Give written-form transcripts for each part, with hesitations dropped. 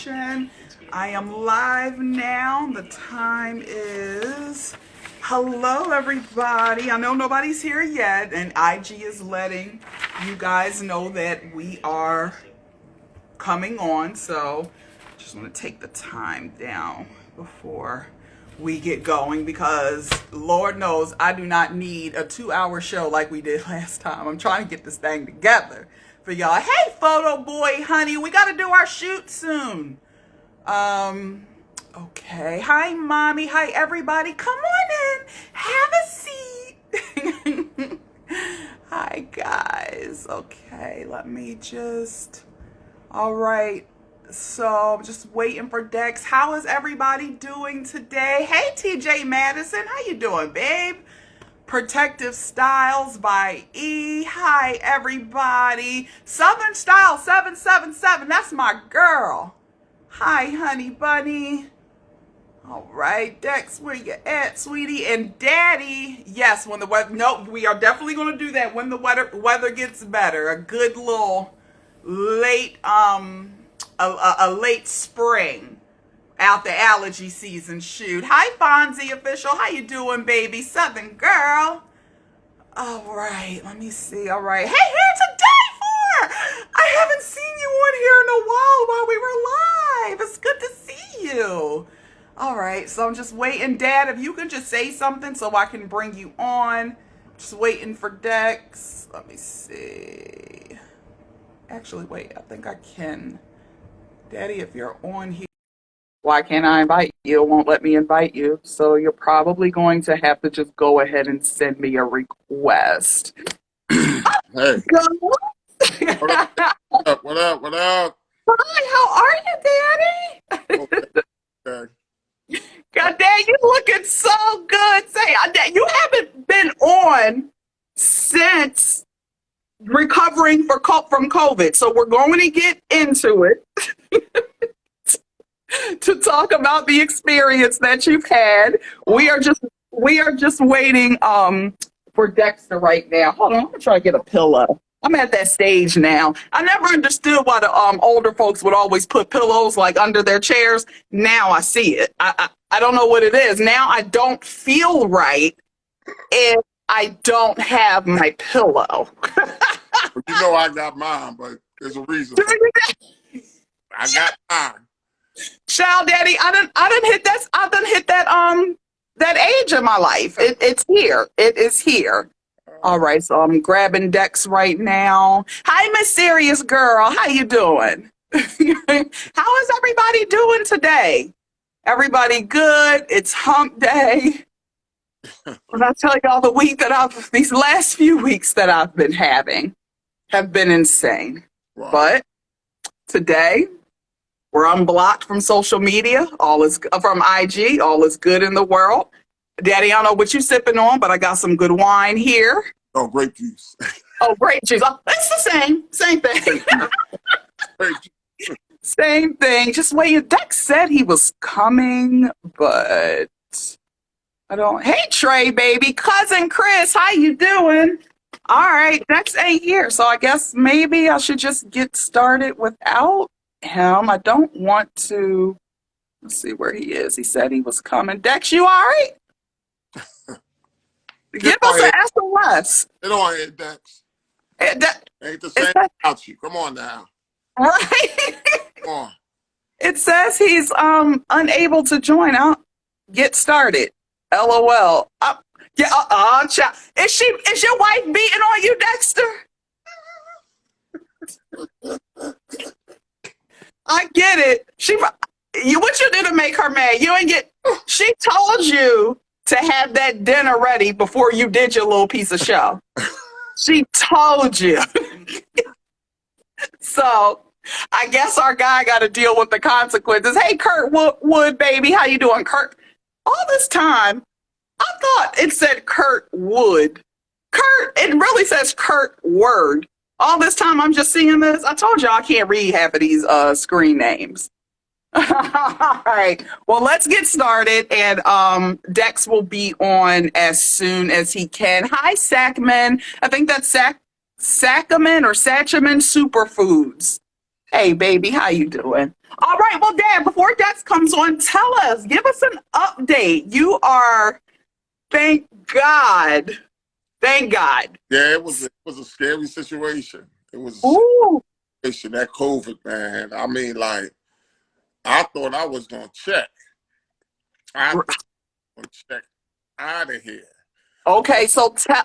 production. I am live now. The time is, hello everybody. I know nobody's here yet, and IG is letting you guys know that we are coming on. So just want to take the time down before we get going, because Lord knows I do not need a 2-hour show like we did last time. I'm trying to get this thing together for y'all. Hey, photo boy, honey, we got to do our shoot soon. Okay. Hi, mommy. Hi, everybody. Come on in. Have a seat. Hi, guys. Okay, let me just... All right. So I'm just waiting for Dex. How is everybody doing today? Hey, TJ Madison. How you doing, babe? Protective Styles by E. Hi, everybody. Southern Style 777. That's my girl. Hi, honey bunny. All right, Dex, where you at, sweetie? And Daddy, yes, when the weather, no, we are definitely going to do that when the weather gets better. A good little late, a late spring out the allergy season shoot. Hi, Fonzie official. How you doing, baby? Southern girl. All right, let me see. All right. Hey, here today for. I haven't seen you on here in a while we were live. It's good to see you. All right, so I'm just waiting. Dad, if you can just say something so I can bring you on. Just waiting for Dex. Let me see. Actually, wait, I think I can. Daddy, if you're on here, why can't I invite you? It won't let me invite you. So you're probably going to have to just go ahead and send me a request. Hey. What up? What up? What up? Hi, how are you, Daddy? Okay. God dang, you looking so good. Say, you haven't been on since recovering from COVID. So we're going to get into it to talk about the experience that you've had. We are just waiting for Dexter right now. Hold on, I'm gonna try to get a pillow. I'm at that stage now. I never understood why the older folks would always put pillows like under their chairs. Now I see it. I don't know what it is. Now I don't feel right if I don't have my pillow. You know I got mine, but there's a reason. I got mine. Child daddy, I done hit that age in my life. It's here. It is here. All right, so I'm grabbing Dex right now. Hi, mysterious girl. How you doing? How is everybody doing today? Everybody good? It's hump day. When I tell y'all these last few weeks that I've been having have been insane. Wow. But today, we're unblocked from social media. All is from IG. All is good in the world. Daddy, I don't know what you sipping on, but I got some good wine here. Oh, grape juice. Oh, grape juice. Oh, it's the same thing. Grape juice. Same thing. Just wait. Dex said he was coming, but I don't. Hey, Trey, baby, cousin Chris, how you doing? All right, Dex ain't here, so I guess maybe I should just get started without him. I don't want to. Let's see where he is. He said he was coming. Dex, you all right? Give us an SOS. Get on here, Dex. Ain't the same about you. Come on now. Right? Come on. It says he's unable to join. I'll get started. LOL. Child. Is your wife beating on you, Dexter? I get it. What you did to make her mad? She told you to have that dinner ready before you did your little piece of show. She told you. So I guess our guy got to deal with the consequences. Hey, Kurt Wood, baby. How you doing, Kurt? All this time, I thought it said Kurt Wood. It really says Kurt Word. All this time, I'm just seeing this. I told y'all I can't read half of these screen names. All right. Well, let's get started, and Dex will be on as soon as he can. Hi, Sackman. I think that's Sacchaman or Satchaman Superfoods. Hey, baby, how you doing? All right, well, Dad, before Dex comes on, tell us, give us an update. You are, thank God, thank God. Yeah, it was a scary situation. It was a scary Ooh, situation, that COVID, man. I mean, like, I thought I was gonna check. I thought I was gonna check out of here. okay. So My,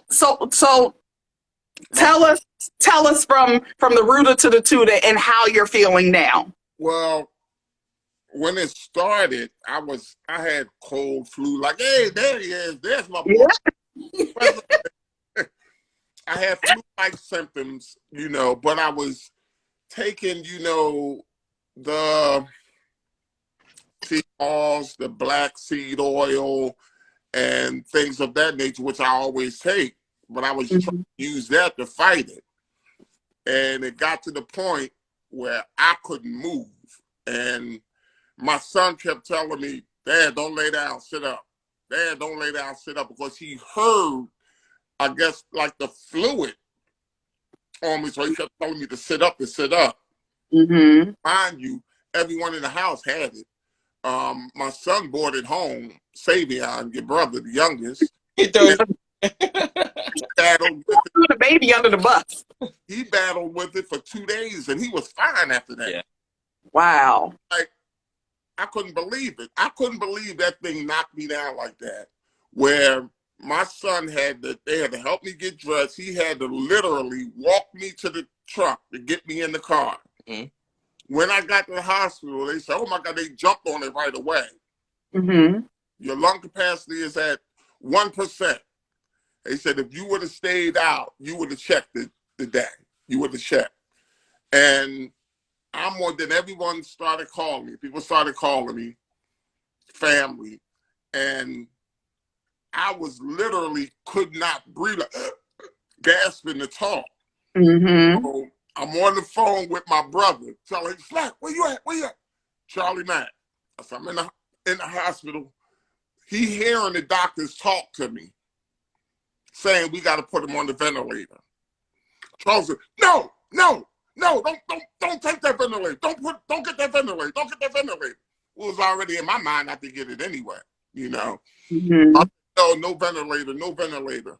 tell us, from the rooter to the tutor and how you're feeling now. well, when it started, I had cold flu. Like, hey, there he is. There's my boy. Yeah. I had flu-like symptoms, but I was taking, the sea moss, the black seed oil, and things of that nature, which I always take. But I was trying Mhm. to use that to fight it. And it got to the point where I couldn't move. And my son kept telling me, Dad, don't lay down, sit up. Dad, don't lay down, sit up, because he heard, I guess, like the fluid on me. So he kept telling me to sit up and sit up. Mm-hmm. Mind you, everyone in the house had it. My son brought it home, Savion, your brother, the youngest. He throws. Battled with it. Threw the baby under the bus. He battled with it for 2 days, and he was fine after that. Yeah. Wow. Like, I couldn't believe it. I couldn't believe that thing knocked me down like that. Where my son they had to help me get dressed. He had to literally walk me to the truck to get me in the car. Mm-hmm. When I got to the hospital, they said, "Oh my God!" They jumped on it right away. Mm-hmm. Your lung capacity is at 1%. They said if you would have stayed out, you would have checked the day. You would have checked. And I'm more than everyone started calling me. People started calling me, family, and I was literally could not breathe, like, gasping to talk. Mm-hmm. So I'm on the phone with my brother, telling him, Slack, where you at? Where you at? Charlie Mack. I said, I'm in the hospital. He hearing the doctors talk to me, saying we got to put him on the ventilator. Charles said, no, no, no, don't take that ventilator. Don't get that ventilator. Don't get that ventilator. It was already in my mind not to get it anyway, you know. Mm-hmm. I said, no, no ventilator, no ventilator.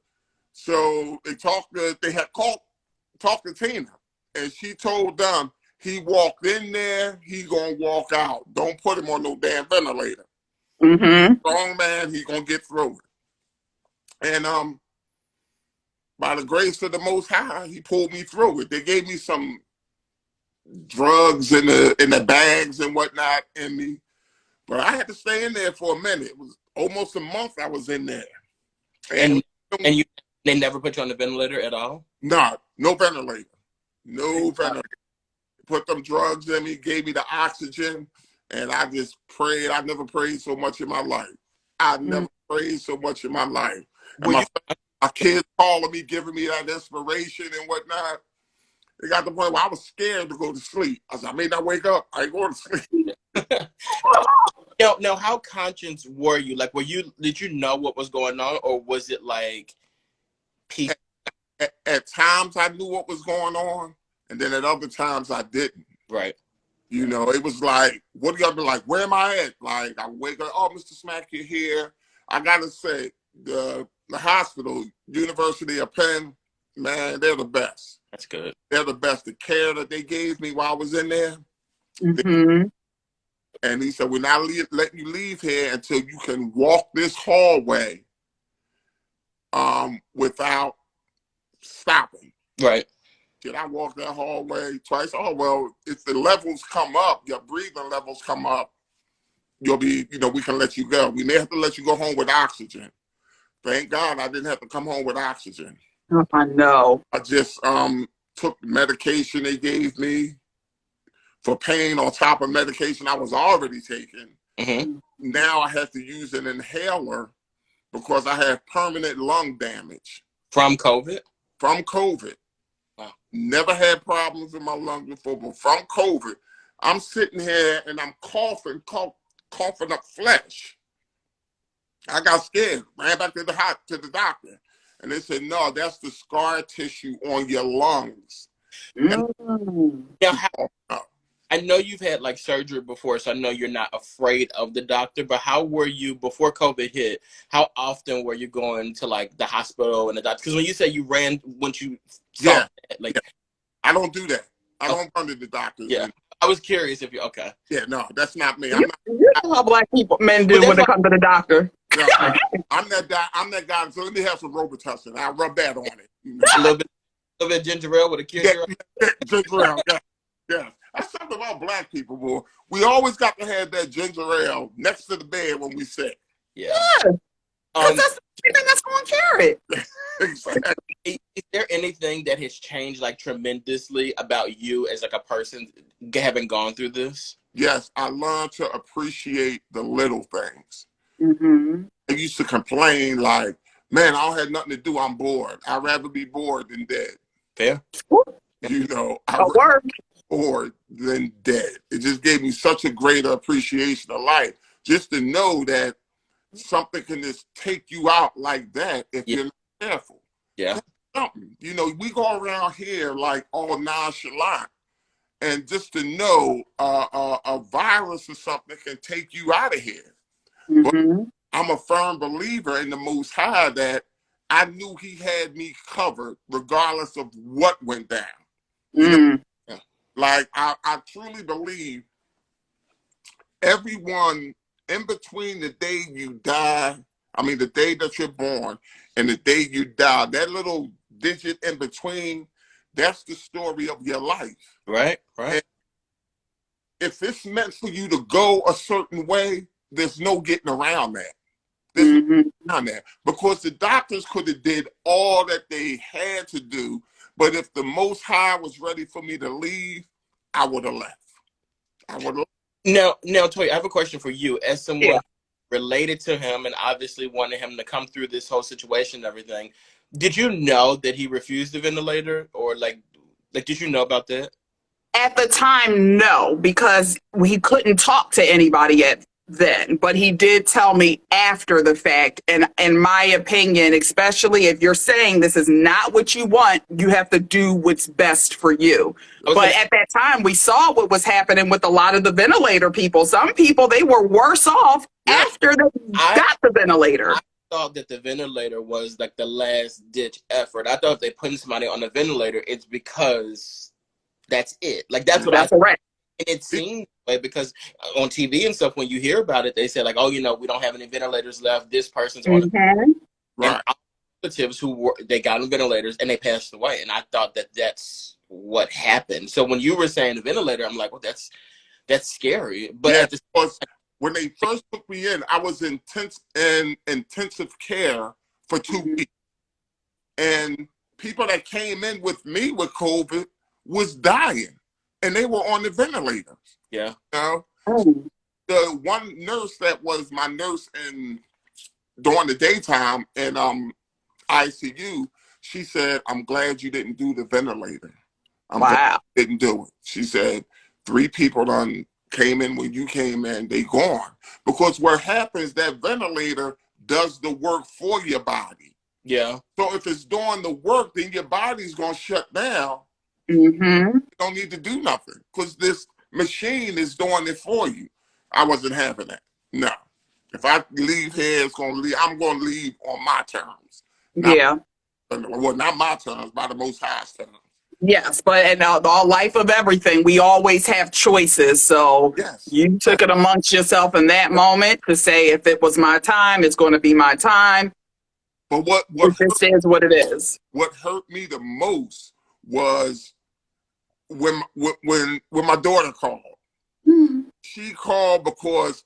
So they had talked to Tina, and she told them he walked in there, he gonna walk out. Don't put him on no damn ventilator. Mm-hmm. Strong man, he gonna get through it. And by the grace of the Most High, he pulled me through it. They gave me some drugs in the bags and whatnot in me, but I had to stay in there for a minute. It was almost a month I was in there, And and they never put you on the ventilator at all? no ventilator, no ventilator. Put them drugs in me, gave me the oxygen, and I just prayed. I never prayed so much in my life. I never prayed so much in my life. And Were you my kids calling me, giving me that inspiration and whatnot. It got to the point where I was scared to go to sleep. I said, I may not wake up. I ain't going to sleep. now how conscious were you? Like did you know what was going on, or was it like peace? At times I knew what was going on, and then at other times I didn't. Right. You know, it was like, what do y'all be like? Where am I at? Like, I wake up, oh, Mr. Smack, you're here. I gotta say, the hospital, University of Penn, man, they're the best. That's good. They're the best. The care that they gave me while I was in there. Mm-hmm. And he said, we're not letting you leave here until you can walk this hallway without stopping. Right. Did I walk that hallway twice? Oh, well, if the levels come up, your breathing levels come up, you'll be, we can let you go. We may have to let you go home with oxygen. Thank God I didn't have to come home with oxygen. I know. I just took the medication they gave me for pain on top of medication I was already taking. Mm-hmm. Now I have to use an inhaler because I have permanent lung damage. From COVID? From COVID. Wow. Never had problems with my lungs before, but from COVID, I'm sitting here and I'm coughing up flesh. I got scared, ran back to the doctor, and they said, no, that's the scar tissue on your lungs. Mm. Now, I know you've had like surgery before, so I know you're not afraid of the doctor, but how were you before COVID hit? How often were you going to like the hospital and the doctor? Because when you say you ran once you saw Yeah, that, like, yeah. I don't do that. I okay, don't run to the doctors. yeah. And I was curious if you okay. yeah, no, that's not me. You, I'm not. you know how black people men But do when that's they like come to the doctor. Yeah, I'm that guy. I'm that guy. So let me have some Robitussin. I rub that on it. You know. a little bit of ginger ale with a cure Yeah, your yeah, ginger ale. Yeah, yeah. That's something about black people, boy. We always got to have that ginger ale next to the bed when we sick. yeah. Because Um, that's the only thing that's going to cure it. Exactly. is there anything that has changed like tremendously about you as like a person having gone through this? Yes, I learned to appreciate the little things. Mm-hmm. I used to complain like, man, I don't have nothing to do. I'm bored. I'd rather be bored than dead. Fair. You know, I'd A rather work. be bored than dead. It just gave me such a greater appreciation of life. Just to know that something can just take you out like that if Yeah. you're not careful. Yeah. That's something. You know, we go around here like all nonchalant. And just to know a virus or something can take you out of here. But Mm-hmm. I'm a firm believer in the Most High that I knew He had me covered regardless of what went down. You know, Mm. like I truly believe everyone in between the day you die, I mean, the day that you're born and the day you die, that little digit in between, that's the story of your life. Right. Right. And if it's meant for you to go a certain way, there's no getting around that. There's no Mm-hmm. getting around that because the doctors could have did all that they had to do, but if the Most High was ready for me to leave, I would have left. I would have. Now, Toy, I have a question for you. As Yeah. someone related to him and obviously wanted him to come through this whole situation and everything, did you know that he refused the ventilator, or like did you know about that? At the time, no, because he couldn't talk to anybody yet then. But he did tell me after the fact. And in my opinion, especially if you're saying this is not what you want, you have to do what's best for you. I was But gonna. at that time, we saw what was happening with a lot of the ventilator people. Some people, they were worse off Yeah, after they I got the ventilator. I thought that the ventilator was like the last ditch effort. I thought if they putting somebody on the ventilator, it's because that's it. Like that's what I. That's correct. And it seemed like because on TV and stuff, when you hear about it, they say like, oh, we don't have any ventilators left. This person's on, Mm-hmm. and right. relatives who were they got on ventilators and they passed away. And I thought that that's what happened. So when you were saying the ventilator, I'm like, well, that's scary. But Yeah, at the because when they first put me in, I was in intensive care for 2 weeks. And people that came in with me with COVID was dying. And they were on the ventilators. yeah, You know? Oh, The one nurse that was my nurse in during the daytime in ICU, she said, I'm glad you didn't do the ventilator. I'm glad wow. you didn't do it. She said, 3 people done came in when you came in, they gone. Because what happens, that ventilator does the work for your body. yeah. So if it's doing the work, then your body's gonna shut down. Mm-hmm. You don't need to do nothing because this machine is doing it for you. I wasn't having that. No. If I leave here, it's gonna leave. I'm gonna leave on my terms. Not Yeah. well, not my terms, by the Most High's terms. Yes, but in all life of everything, we always have choices. So Yes. you Yes. took it amongst yourself in that moment to say, if it was my time, it's going to be my time. But It just is what it is. what hurt me the most was when my daughter called. Mm-hmm. She called because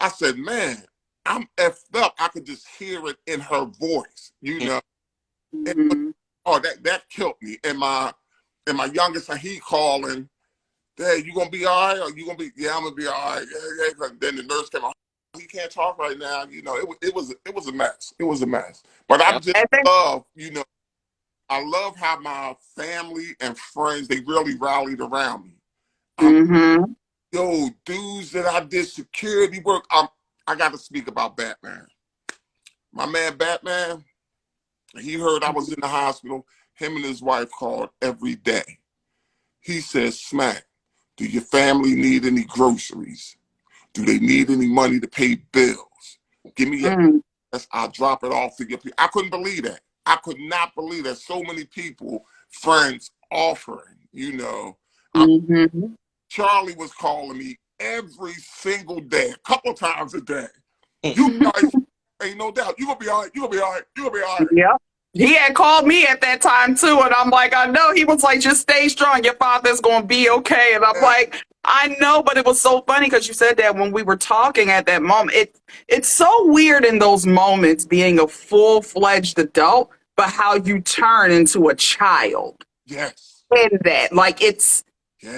I said, "Man, I'm effed up." I could just hear it in her voice, you know. And, oh, that killed me. And my youngest, and he calling, "Dad, you gonna be all right? Or you gonna be? Yeah, I'm gonna be all right." Yeah, yeah. Then the nurse came out. He can't talk right now. You know, it was a mess. It was a mess. But I Yeah. just love, I love how my family and friends, they really rallied around me. Mm-hmm. Yo, dudes that I did security work. I got to speak about Batman. My man Batman, he heard I was in the hospital. Him and his wife called every day. He says, Smack, Do your family need any groceries? Do they need any money to pay bills? Give me your address. I'll drop it off to your people. I couldn't believe that. I could not believe that so many people, friends, offering, you know. Charlie was calling me every single day, a couple times a day. You guys, ain't no doubt. You're going to be all right. You're going to be all right. You're going to be all right. Yep. He had called me at that time too, and I'm like, I know. He was like, just stay strong. Your father's gonna be okay. And I'm like, I know, but it was so funny because you said that when we were talking at that moment. It's so weird in those moments being a full-fledged adult, but how you turn into a child. Yes. In that. Like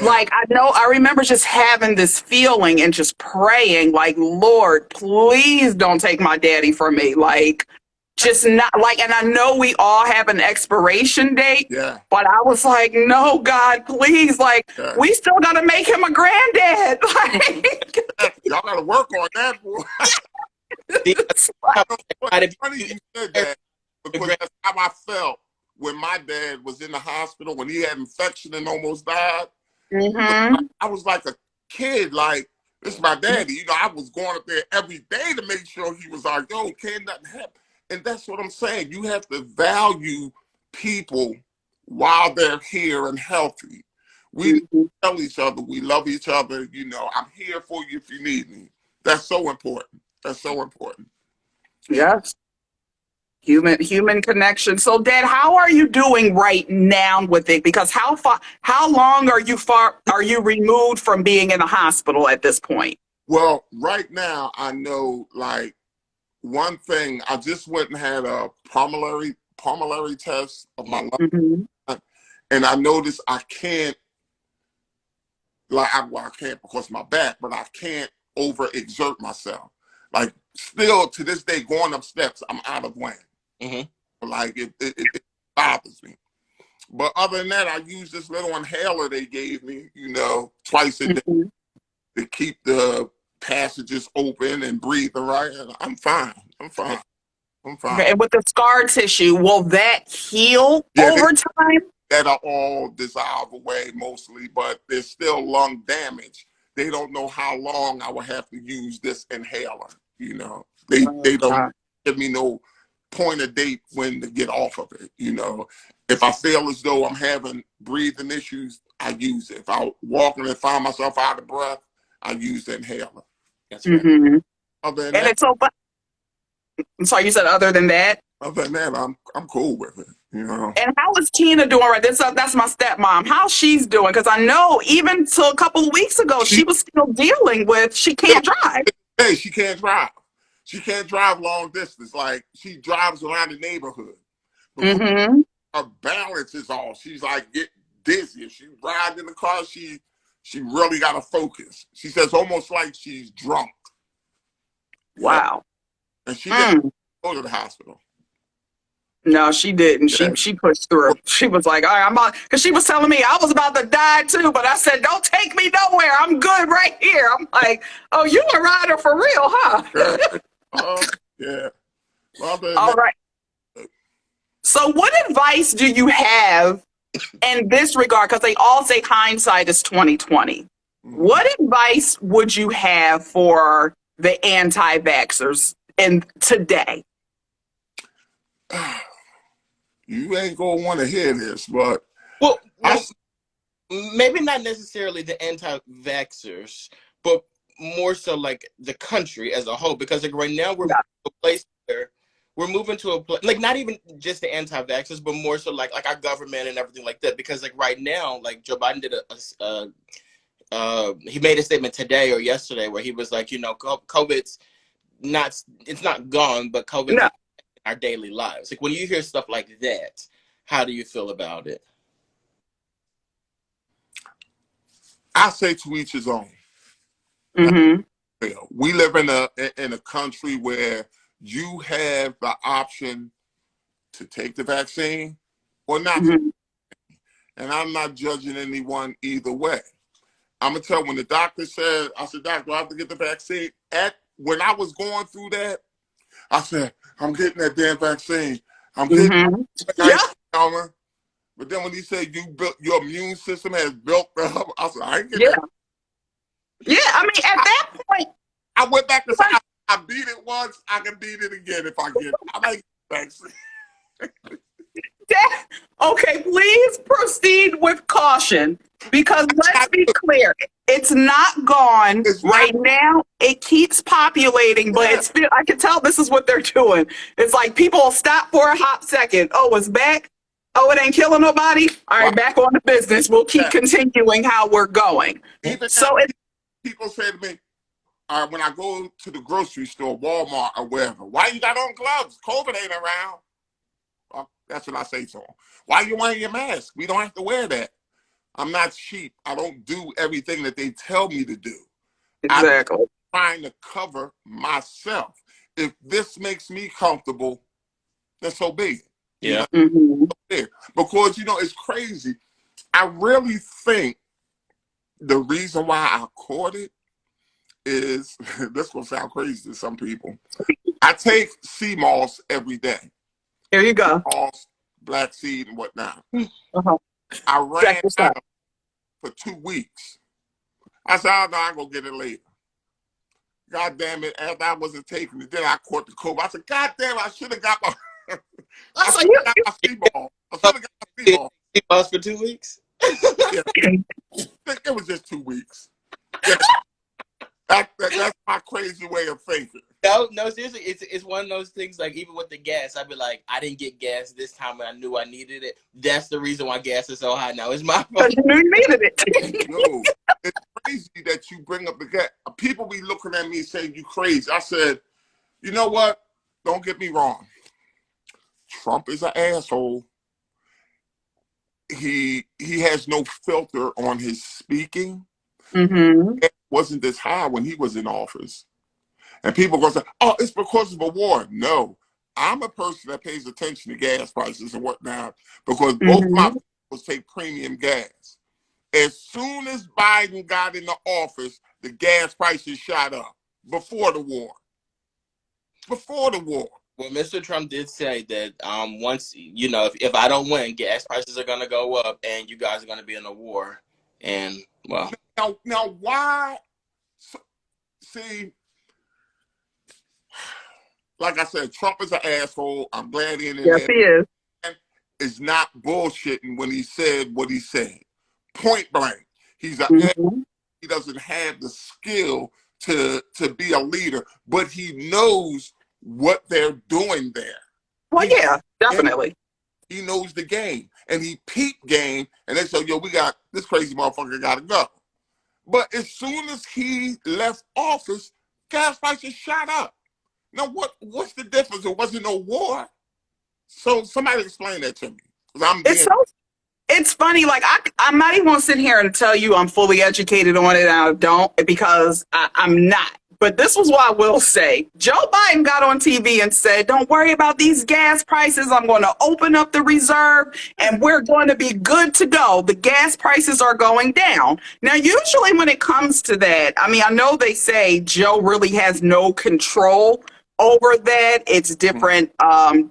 like I remember just having this feeling and just praying, like, Lord, please don't take my daddy from me. Like, just not like, and I know we all have an expiration date, but I was like, no, God, please, like, we still gotta make him a granddad. Like, y'all gotta work on that, boy. It's Funny you said that, because that's how I felt when my dad was in the hospital, when he had infection and almost died. I was like a kid, like, this is my daddy. You know, I was going up there every day to make sure he was like, yo, can't nothing happen. And that's what I'm saying. You have to value people while they're here and healthy. We tell each other we love each other. You know, I'm here for you if you need me. That's so important. That's so important. Yes. Human connection. So, Dad, how are you doing right now with it? Because how long are you removed from being in the hospital at this point? Well, right now I know, like, one thing, I just went and had a pulmonary test of my lung, and I noticed I can't, like, I can't because of my back, but I can't overexert myself. Like, still to this day, going up steps, I'm out of wind. Like, it bothers me. But other than that, I use this little inhaler they gave me, you know, twice a day to keep the passages open and breathing right. And I'm fine. I'm fine. I'm fine. Okay, and with the scar tissue, will that heal over time? That'll all dissolve away mostly, but there's still lung damage. They don't know how long I will have to use this inhaler. You know, they don't give me no point of date when to get off of it. You know, if I feel as though I'm having breathing issues, I use it. If I walking and find myself out of breath, I use the inhaler. That's right. Other than and that, it's so. I'm sorry, you said other than that. Other than that, I'm cool with it. You know. And how is Tina doing right? That's my stepmom. How she's doing? Because I know even till a couple of weeks ago, she was still dealing with she can't drive. Hey, she can't drive. She can't drive long distance. Like, she drives around the neighborhood. Her balance is off. She's like get dizzy. If she rides in the car, she really got to focus. She says almost like she's drunk. Wow. And she didn't go to the hospital. No, she didn't. She pushed through. She was like, all right, I'm about, because she was telling me I was about to die too, but I said, don't take me nowhere. I'm good right here. I'm like, oh, you a rider for real, huh? Yeah. Well, all right. So what advice do you have in this regard? Because they all say hindsight is 2020. What advice would you have for the anti-vaxxers in today? You ain't gonna want to hear this, but well, maybe not necessarily the anti-vaxxers, but more so like the country as a whole. Because like right now we're moving to a place where we're moving to a place, like not even just the anti-vaxxers, but more so like our government and everything like that. Because like right now, like Joe Biden did he made a statement today or yesterday where he was like, you know, COVID's it's not gone, but COVID is our daily lives. Like when you hear stuff like that, how do you feel about it? I say to each his own. We live in a country where you have the option to take the vaccine or not. And I'm not judging anyone either way. I'm gonna tell when the doctor said, I said, Doc, do I have to get the vaccine? When I was going through that, I said, I'm getting that damn vaccine. I'm getting But then when he said you built your immune system has built up, I said, I ain't getting Yeah. that. Yeah. I mean, at that point, I went back and said, I beat it once, I can beat it again if I get it. I like vaccine. okay, please proceed with caution because let's be clear, it's not gone It's not. right now. It keeps populating, but Yeah. it's still, I can tell this is what they're doing. It's like people will stop for a hot second. Oh, it's back. Oh, it ain't killing nobody. All right, Right. back on the business. We'll keep Yeah. continuing how we're going. Even So now, it, people say to me, when I go to the grocery store, Walmart or wherever, why you got on gloves? COVID ain't around. Well, that's what I say to them. Why you wearing your mask? We don't have to wear that. I'm not sheep. I don't do everything that they tell me to do. exactly. I'm trying to cover myself. If this makes me comfortable, then so be it. Yeah. Mm-hmm. Because, it's crazy. I really think the reason why I caught it is, this will sound crazy to some people. I take sea moss every day. Here you go. Moss, black seed, and whatnot. Uh-huh. I Check ran this out out. for 2 weeks. I said, oh, no, I'm going to get it later. God damn it, after I wasn't taking it, then I caught the COVID. I said, God damn, I should have got my I So should have got my sea ball. I should have got my sea ball. Us for 2 weeks. Yeah. It was just 2 weeks. Yeah. That's my crazy way of thinking. No, seriously, it's one of those things. Like even with the gas, I'd be like, I didn't get gas this time, and I knew I needed it. That's the reason why gas is so high now. It's my fault. because you knew you needed it. No, it's crazy that you bring up the gas. People be looking at me saying you crazy. I said, you know what? Don't get me wrong. Trump is an asshole. He has no filter on his speaking. Mm-hmm. It wasn't this high when he was in office. And people going to say, oh, it's because of a war. No, I'm a person that pays attention to gas prices and whatnot because both my vehicles take premium gas. As soon as Biden got into office, the gas prices shot up before the war. Before the war. Well, Mr. Trump did say that once if I don't win, gas prices are gonna go up, and you guys are gonna be in a war. And well, now why? See, like I said, Trump is an asshole. I'm glad he in there. Yes, he is. Is not bullshitting when he said what he said. Point blank. He's a he doesn't have the skill to be a leader, but he knows what they're doing there. Well, yeah, definitely. He knows the game, and he peeped game, and they said, "Yo, we got this crazy motherfucker. Got to go." But as soon as he left office, gas prices shot up. Now, what's the difference? There wasn't no war, so somebody explain that to me. It's funny, like I'm not even gonna sit here and tell you I'm fully educated on it, and I don't, because I'm not. But this was what I will say. Joe Biden got on TV and said, don't worry about these gas prices. I'm going to open up the reserve and we're going to be good to go. The gas prices are going down. Now, usually when it comes to that, I mean, I know they say Joe really has no control over that. It's different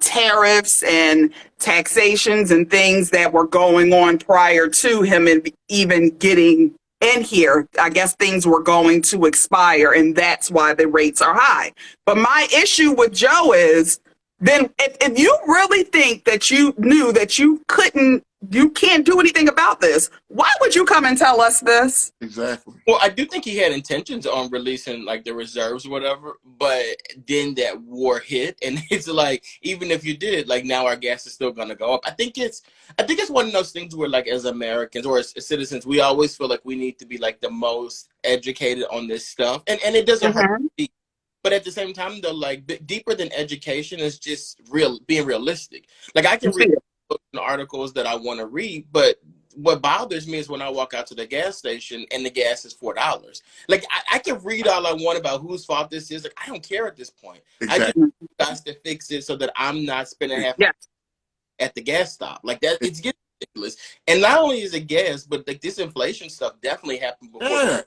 tariffs and taxations and things that were going on prior to him and even getting in here. I guess things were going to expire, and that's why the rates are high. But my issue with Joe is, then if you really think that you knew that you can't do anything about this, why would you come and tell us this? Exactly. Well, I do think he had intentions on releasing like the reserves or whatever, but then that war hit, and it's like even if you did, like now our gas is still gonna go up. I think it's one of those things where like as Americans or as citizens, we always feel like we need to be like the most educated on this stuff, and it doesn't hurt. But at the same time, though, like deeper than education is just being realistic. Like I can read books and articles that I want to read, but what bothers me is when I walk out to the gas station and the gas is $4. Like I can read all I want about whose fault this is. Like I don't care at this point. Exactly. I just want guys to fix it so that I'm not spending half at the gas stop. Like that, it's getting ridiculous. And not only is it gas, but like this inflation stuff definitely happened before. Yeah.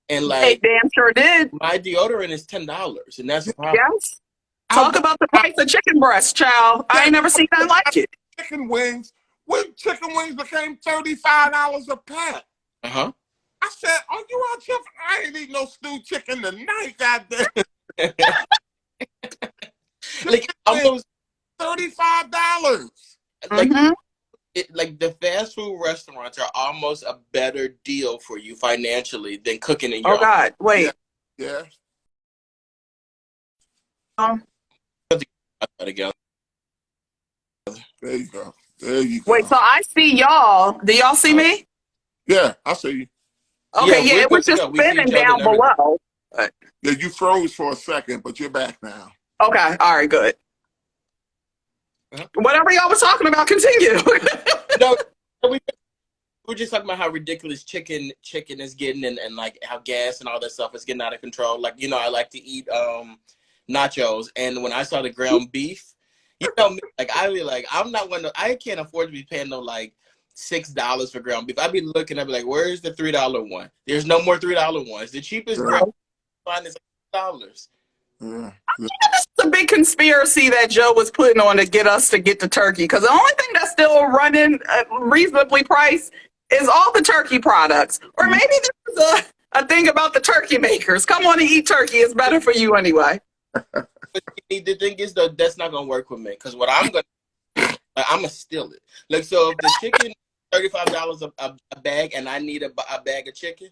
And like, damn sure did. My deodorant is $10, and that's the problem. Yes. Talk about the price of chicken breast, child. I ain't never seen nothing like it. Chicken wings. when chicken wings became $35 a pack. Uh-huh. I said, "Are you out here? I ain't eating no stewed chicken tonight, goddamn." Like almost $35. like Mm-hmm. like the fast food restaurants are almost a better deal for you financially than cooking in your Oh God, wait. Yeah. Um, own together. There you go. There you Wait, go. so I see y'all. Do y'all see me? Yeah, I see you. Yeah, Okay, yeah, we're it good was to just go. We see spinning each other and down everything. below. Yeah, you froze for a second, but you're back now. Okay, all right, good. Uh-huh. Whatever y'all was talking about, continue. No, we're just talking about how ridiculous chicken is getting, and like how gas and all that stuff is getting out of control. Like, you know, I like to eat nachos, and when I saw the ground beef, you know me, like I'm not one of, I can't afford to be paying no like $6 for ground beef. I'd be looking, I'd be like, where's the $3 one? There's no more $3 ones. The cheapest ground line is $6. Yeah. It's a big conspiracy that Joe was putting on to get us to get the turkey. Because the only thing that's still running reasonably priced is all the turkey products. Or maybe there's a thing about the turkey makers. Come on and eat turkey. It's better for you anyway. But the thing is, though, that's not gonna work with me because what I'm gonna I'm gonna steal it. Like, so if the chicken $35 a bag and I need a bag of chicken,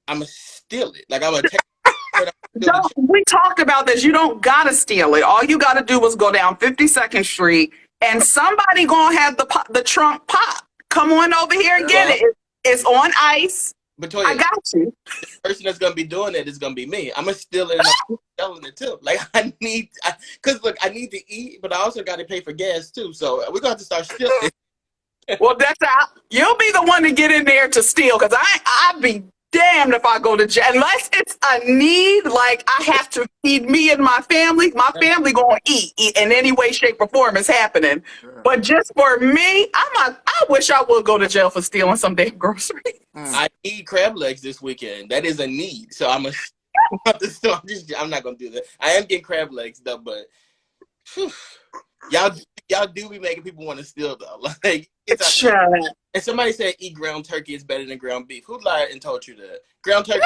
I'm gonna steal it. Like, I'm gonna take it. Don't, we talked about this. You don't gotta steal it. All you gotta do is go down 52nd Street, and somebody gonna have the trunk pop. Come on over here and get it. It's on ice. But I Toya, got you. the person that's gonna be doing it is gonna be me. I'm gonna steal it and I'm selling it too. Like, because look, I need to eat, but I also got to pay for gas too. So we're gonna have to start stealing. Well, that's out. You'll be the one to get in there to steal, because I'd be damned if I go to jail unless it's a need. Like, I have to feed me and my family. My family gonna eat in any way, shape, or form is happening. But just for me, I wish I would go to jail for stealing some damn groceries. I need crab legs this weekend. That is a need. So I'm I'm not gonna do that. I am getting crab legs though, but whew, y'all do be making people want to steal though. Like, and somebody said eat ground turkey is better than ground beef. Who lied and told you that? Ground turkey.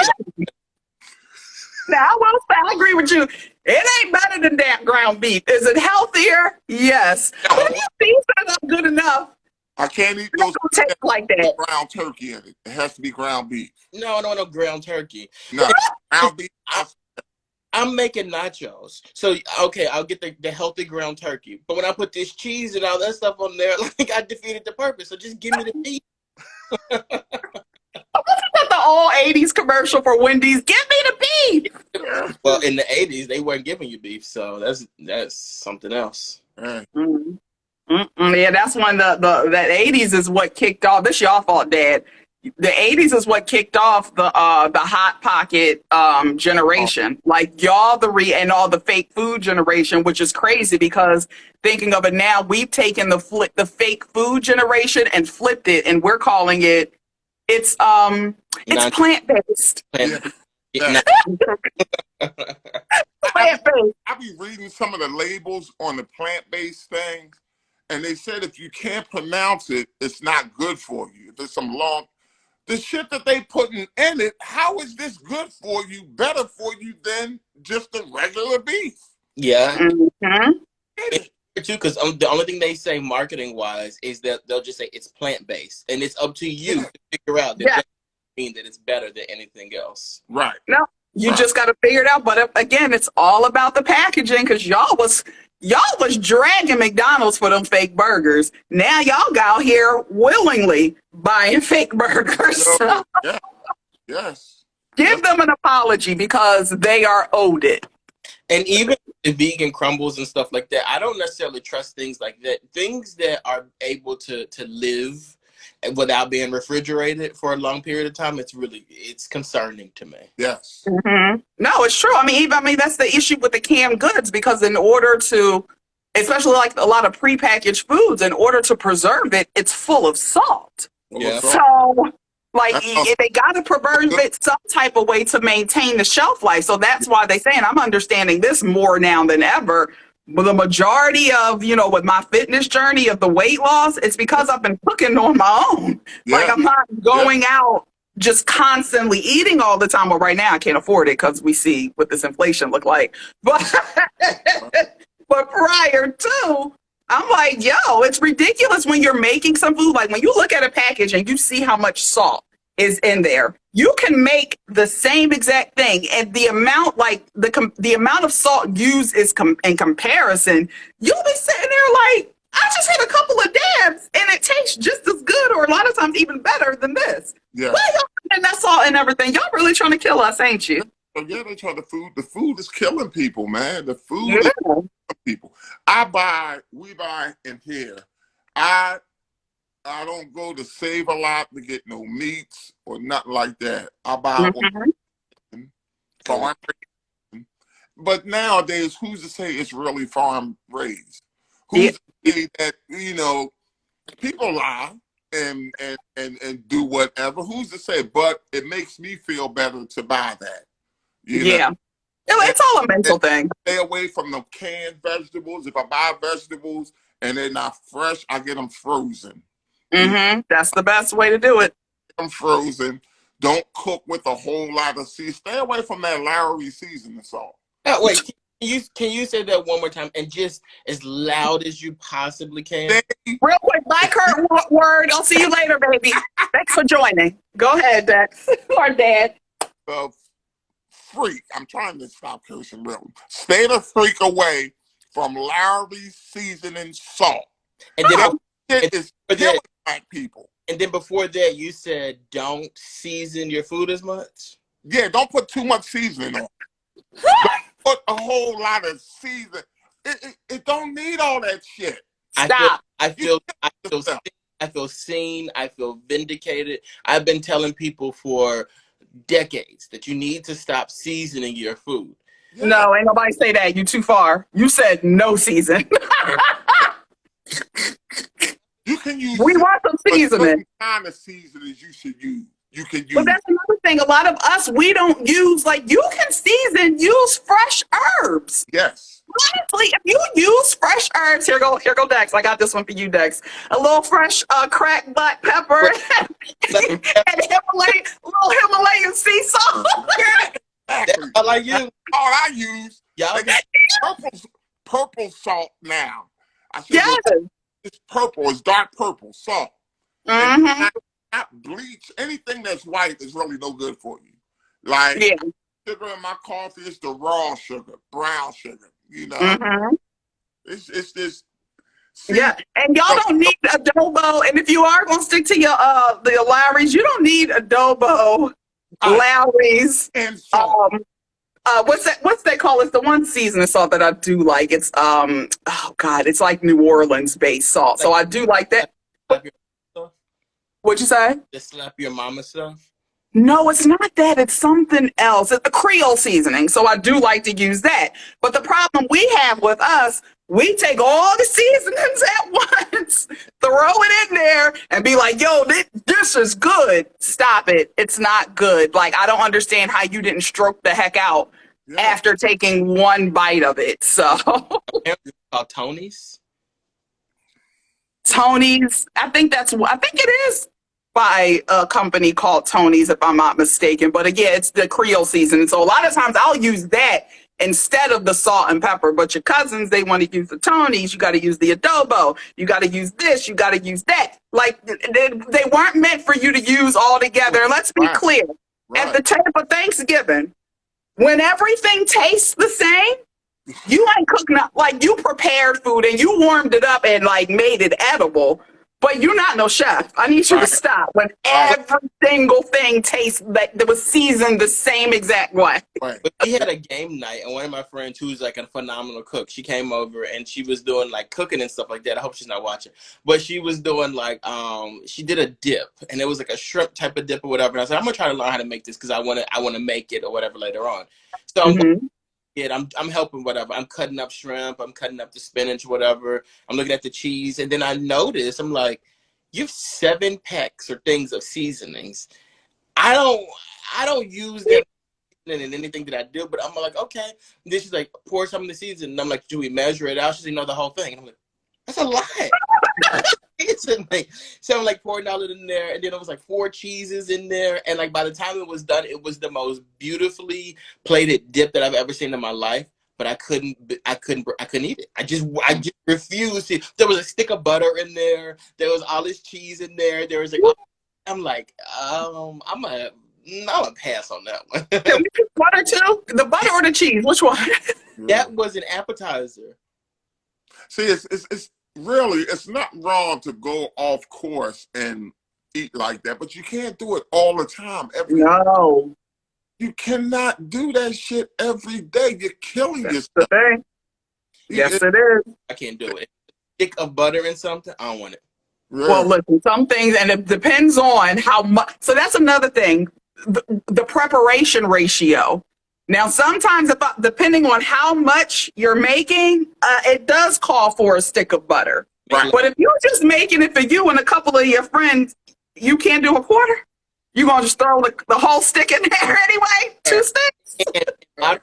Now, I agree with you. It ain't better than that ground beef. Is it healthier? Yes. No. But if your beef is not good enough, I can't eat those taste like that. ground turkey in it. It has to be ground beef. No ground turkey. No, ground beef. I'm making nachos. So, okay, I'll get the healthy ground turkey. But when I put this cheese and all that stuff on there, like, I defeated the purpose. So just give me the beef. Wasn't that the old 80s commercial for Wendy's? Give me the beef. Well, in the 80s, they weren't giving you beef. So that's something else. Mm-hmm. Yeah, that's when that 80s is what kicked off. This y'all fault, Dad. The 80s is what kicked off the hot pocket generation. Like, y'all and all the fake food generation, which is crazy because thinking of it now, we've taken the fake food generation and flipped it, and we're calling it's plant based. Yeah. Plant based. I be reading some of the labels on the plant-based things, and they said if you can't pronounce it, it's not good for you. If there's some the shit that they putting in it, how is this good for you, better for you than just the regular beef? Yeah. Mm-hmm. Too, because the only thing they say marketing wise is that they'll just say it's plant based, and it's up to you to figure out that doesn't mean that it's better than anything else. Right. No, you just got to figure it out. But again, it's all about the packaging, because y'all was dragging McDonald's for them fake burgers. Now y'all got out here willingly buying fake burgers. So, yeah. Yes. Give them an apology because they are owed it. And even the vegan crumbles and stuff like that, I don't necessarily trust things like that. Things that are able to live without being refrigerated for a long period of time, it's concerning to me. Yes. Mm-hmm. No, it's true. I mean, that's the issue with the canned goods, because in order to, especially like a lot of prepackaged foods, in order to preserve it, it's full of salt. Yeah. So, like, they got to preserve it some type of way to maintain the shelf life. So that's why they're saying, I'm understanding this more now than ever. the majority of, with my fitness journey of the weight loss, it's because I've been cooking on my own. Like, Yeah, I'm not yeah, going out just constantly eating all the time. Well, right now I can't afford it because we see what this inflation look like. But but prior to, I'm like, yo, it's ridiculous when you're making some food. Like, when you look at a package and you see how much salt is in there, you can make the same exact thing, and the amount, like the amount of salt used is in comparison. You'll be sitting there like, I just hit a couple of dabs and it tastes just as good, or a lot of times even better than this. yeah. Why y'all putting that salt and everything? Y'all really trying to kill us, ain't you? So yeah, they try the food. The food is killing people, man. The food is Yeah. killing people. We buy in here. I don't go to Save a Lot to get no meats or nothing like that. I buy Mhm. from my, but nowadays, who's to say it's really farm raised? Yeah. Who's to say that, people lie and do whatever? Who's to say? But it makes me feel better to buy that, you know. Yeah. And, It's all a and mental thing. stay away from the canned vegetables. If I buy vegetables and they're not fresh, I get them frozen. You That's the best way to do it. them frozen. Don't cook with a whole lot of seasoning. Stay away from that Lowry seasoning salt. Oh, wait, can you say that one more time and just as loud as you possibly can? Stay Real quick, bye, Kurt Word. I'll see you later, baby. Thanks for joining. Go ahead, Dex. Or Dad. the freak. I'm trying to stop cursing, really. Stay the freak away from Lowry seasoning salt. And then, That and, shit is but then, killing black people. and then before that, you said don't season your food as much. Yeah, don't put too much seasoning on. Put a whole lot of season. It don't need all that shit. Stop. I You feel, I kill feel, yourself. I feel seen. I feel vindicated. I've been telling people for decades that you need to stop seasoning your food. Yeah. No, ain't nobody say that. You too far. You said no season. You can use We seasoning, want some but seasoning. certain kind of seasonings you should use. You can But use. that's another thing. A lot of us, we don't use, like, you can season, use fresh herbs. Yes. Honestly, if you use fresh herbs, here go Dex. I got this one for you, Dex. A little fresh cracked black pepper and little Himalayan sea salt. Exactly. I like That's you. all I use. Y'all They got purple salt now. I should Yes. look. It's purple. It's dark purple salt. And Mm-hmm. not bleach. Anything that's white is really no good for you. Like Yeah. sugar in my coffee is the raw sugar, brown sugar. Mm-hmm. It's this. See, Yeah. And y'all don't need adobo. And if you are gonna stick to your the Lowry's, you don't need adobo, Lowry's. and salt. What's that called? It's the one seasoning salt that I do like. It's oh god, it's like New Orleans based salt. So I do like that. slap your stuff. What'd you say? Just slap your mama stuff. No, it's not that. It's something else. It's a Creole seasoning. So I do like to use that. But the problem we have with us, we take all the seasonings at once, throw it in there, and be like, yo, this is good. Stop it. It's not good. Like, I don't understand how you didn't stroke the heck out Yeah. after taking one bite of it. So, It's called Tony's. Tony's, I think it is by a company called Tony's, if I'm not mistaken. But again, it's the Creole seasoning. So a lot of times I'll use that instead of the salt and pepper. But your cousins, they want to use the Tony's. You got to use the adobo. You got to use this. You got to use that. Like, they weren't meant for you to use all together. And let's be Right. clear. At Right. the table of Thanksgiving, when everything tastes the same, you ain't cooking up, like, you prepared food and you warmed it up and like made it edible, but you're not no chef. I need you to Right. stop when Right. every single thing tastes like that was seasoned the same exact way. Right. But we had a game night, and one of my friends, who's like a phenomenal cook, she came over and she was doing like cooking and stuff like that. I hope she's not watching, but she was doing like she did a dip, and it was like a shrimp type of dip or whatever. And I said, I'm gonna try to learn how to make this because I want to make it or whatever later on. So Mm-hmm. I'm helping whatever. I'm cutting up shrimp. I'm cutting up the spinach, whatever. I'm looking at the cheese, and then I noticed I'm like, you have 7 packs or things of seasonings. I don't use them in anything that I do, but I'm like, okay. And then she's like, pour some of the seasoning. And I'm like, do we measure it out? She's like, no, the whole thing. And I'm like, that's a lot. So I'm like pouring all it in there, and then it was like 4 cheeses in there, and like by the time it was done, it was the most beautifully plated dip that I've ever seen in my life. But I couldn't eat it. I just refused to. There was a stick of butter in there. There was all this cheese in there. There was like, I'm like, I'm gonna pass on that one. Can we pick one or two? The butter or the cheese? Which one? That was an appetizer. See, it's really, it's not wrong to go off course and eat like that, but you can't do it all the time. No. You cannot do that shit every day. You're killing That's yourself. the thing. Yes, it is. I can't do it. Stick of butter in something, I don't want it. Really? Well, listen, some things, and it depends on how much. So that's another thing, the preparation ratio. Now, sometimes, depending on how much you're making, it does call for a stick of butter. Right. But if you're just making it for you and a couple of your friends, you can't do a quarter? You're going to just throw the whole stick in there anyway? 2 sticks? And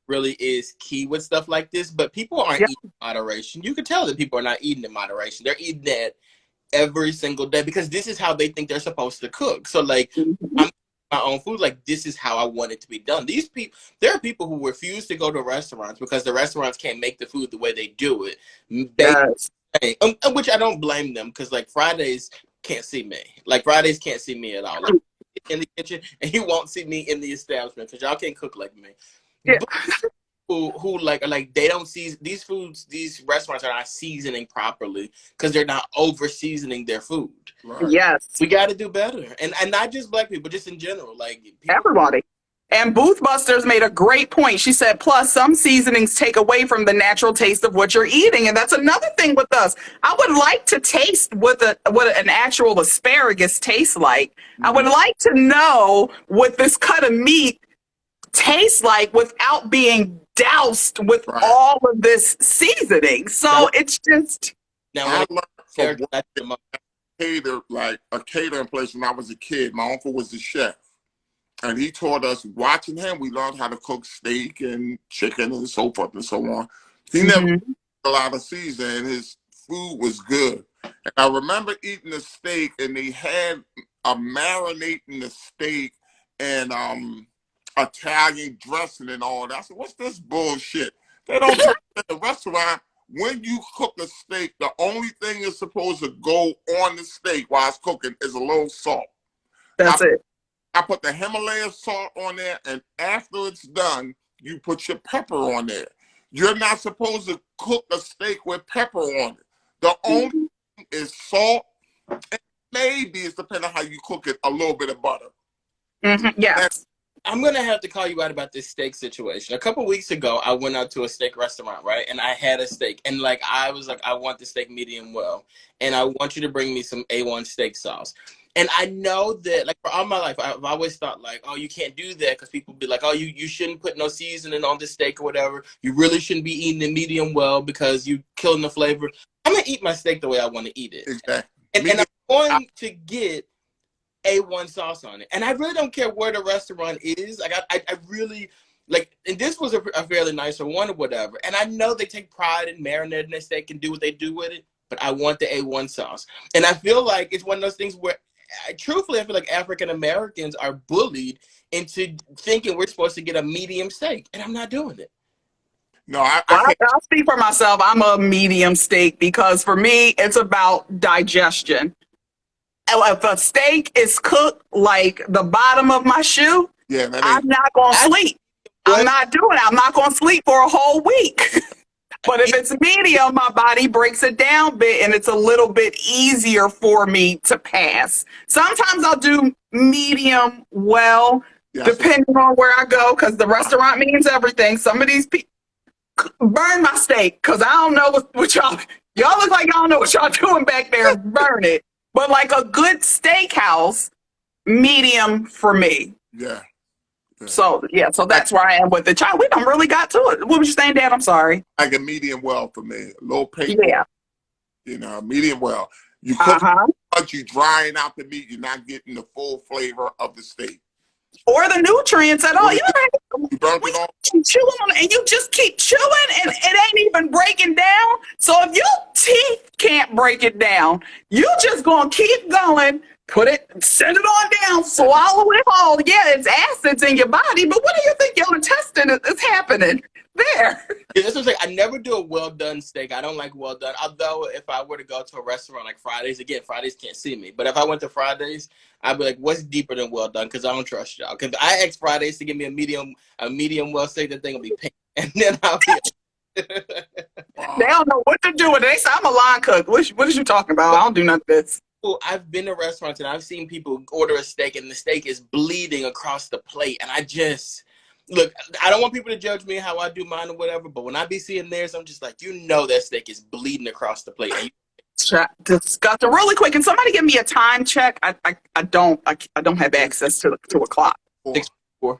really is key with stuff like this, but people aren't eating in moderation. You can tell that people are not eating in moderation. They're eating that every single day because this is how they think they're supposed to cook. So like, I'm my own food, like this is how I want it to be done. These people, there are people who refuse to go to restaurants because the restaurants can't make the food the way they do it. Yes. Which I don't blame them because like Fridays can't see me. Like Fridays can't see me at all. Like, in the kitchen, and you won't see me in the establishment because y'all can't cook like me. Yeah. Who like are like they don't season these foods. These restaurants are not seasoning properly because they're not over seasoning their food. Right. Yes. We got to do better, and not just black people, just in general, like people. Everybody. And Boothbusters made a great point. She said, plus some seasonings take away from the natural taste of what you're eating. And that's another thing with us. I would like to taste what an actual asparagus tastes like. Mm-hmm. I would like to know what this cut of meat tastes like without being doused with all of this seasoning. So it's just... Now, I learned from a catering place when I was a kid. My uncle was the chef. And he taught us, watching him, we learned how to cook steak and chicken and so forth and so on. He never put a lot of seasoning. His food was good. And I remember eating a steak, and they had a marinating the steak and Italian dressing and all that. I said, what's this bullshit? They don't tell you at the restaurant, when you cook a steak, the only thing that's supposed to go on the steak while it's cooking is a little salt. That's it. I put the Himalaya salt on there, and after it's done, you put your pepper on there. You're not supposed to cook a steak with pepper on it. The only thing is salt, and maybe, it's depending on how you cook it, a little bit of butter. Yes. I'm going to have to call you out about this steak situation. A couple weeks ago, I went out to a steak restaurant, right? And I had a steak. And like, I was like, I want the steak medium well. And I want you to bring me some A1 steak sauce. And I know that, like, for all my life, I've always thought, like, oh, you can't do that because people be like, oh, you shouldn't put no seasoning on this steak or whatever. You really shouldn't be eating it medium well because you're killing the flavor. I'm going to eat my steak the way I want to eat it. Exactly. And I'm going to get A1 sauce on it. And I really don't care where the restaurant is. Like, I really, like, and this was a fairly nice one or whatever. And I know they take pride in marinating their steak and do what they do with it. But I want the A1 sauce. And I feel like it's one of those things where, truthfully, I feel like African Americans are bullied into thinking we're supposed to get a medium steak, and I'm not doing it. No, I'll speak for myself. I'm a medium steak because for me, it's about digestion. If a steak is cooked like the bottom of my shoe, I'm not going to sleep. I'm not doing it. I'm not going to sleep for a whole week. But if it's medium, my body breaks it down a bit and it's a little bit easier for me to pass. Sometimes I'll do medium well, depending on where I go, because the restaurant means everything. Some of these people burn my steak because I don't know what y'all look like y'all don't know what y'all doing back there. Burn it. But like a good steakhouse, medium for me. Yeah. So that's where I am with the child. We done really got to it. What was you saying, Dad? I'm sorry. Like a medium well for me. Low paper. Yeah. You know, medium well. You cook, but you drying out the meat. You're not getting the full flavor of the steak. Or the nutrients at all. You never had You burnt We it all. keep chewing on it, and you just keep chewing, and it ain't even breaking down. So if your teeth can't break it down, you just gonna keep going. Put it, send it on down, swallow it whole. Yeah, it's acids in your body, but what do you think your intestine is happening there? Yeah, that's what I'm saying. I never do a well done steak. I don't like well done. Although if I were to go to a restaurant like Fridays, again, Fridays can't see me. But if I went to Fridays, I'd be like, "What's deeper than well done?" Because I don't trust y'all. Because I ask Fridays to give me a medium well steak. That thing will be pink, and then I'll be. They don't know what to do with it. They say I'm a line cook. What is you talking about? I don't do none of this. I've been to restaurants and I've seen people order a steak and the steak is bleeding across the plate, and I just look. I don't want people to judge me how I do mine or whatever, but when I be seeing theirs, I'm just like, that steak is bleeding across the plate. And Disgusting. Really quick, can somebody give me a time check? I don't have access to a clock. 6:04.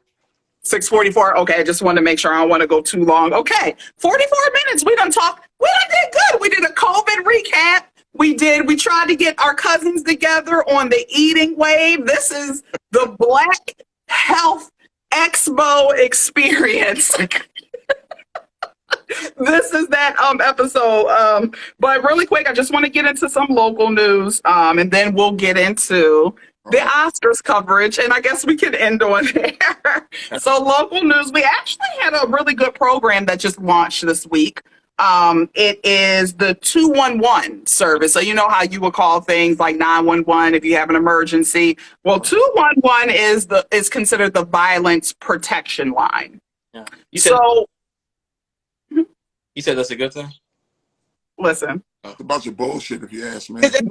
6:44. Okay, I just want to make sure I don't want to go too long. Okay, 44 minutes. We done talked. We done did good. We did a COVID recap. We tried to get our cousins together on the eating wave. This is the Black Health Expo experience. This is that episode. But really quick, I just want to get into some local news, and then we'll get into the Oscars coverage, and I guess we can end on there. So local news, we actually had a really good program that just launched this week. It is the 211 service. So you know how you would call things like 911 if you have an emergency. Well, 211 is considered the violence protection line. Yeah. You said that's a good thing? Listen. It's a bunch of bullshit, if you ask me. Listen.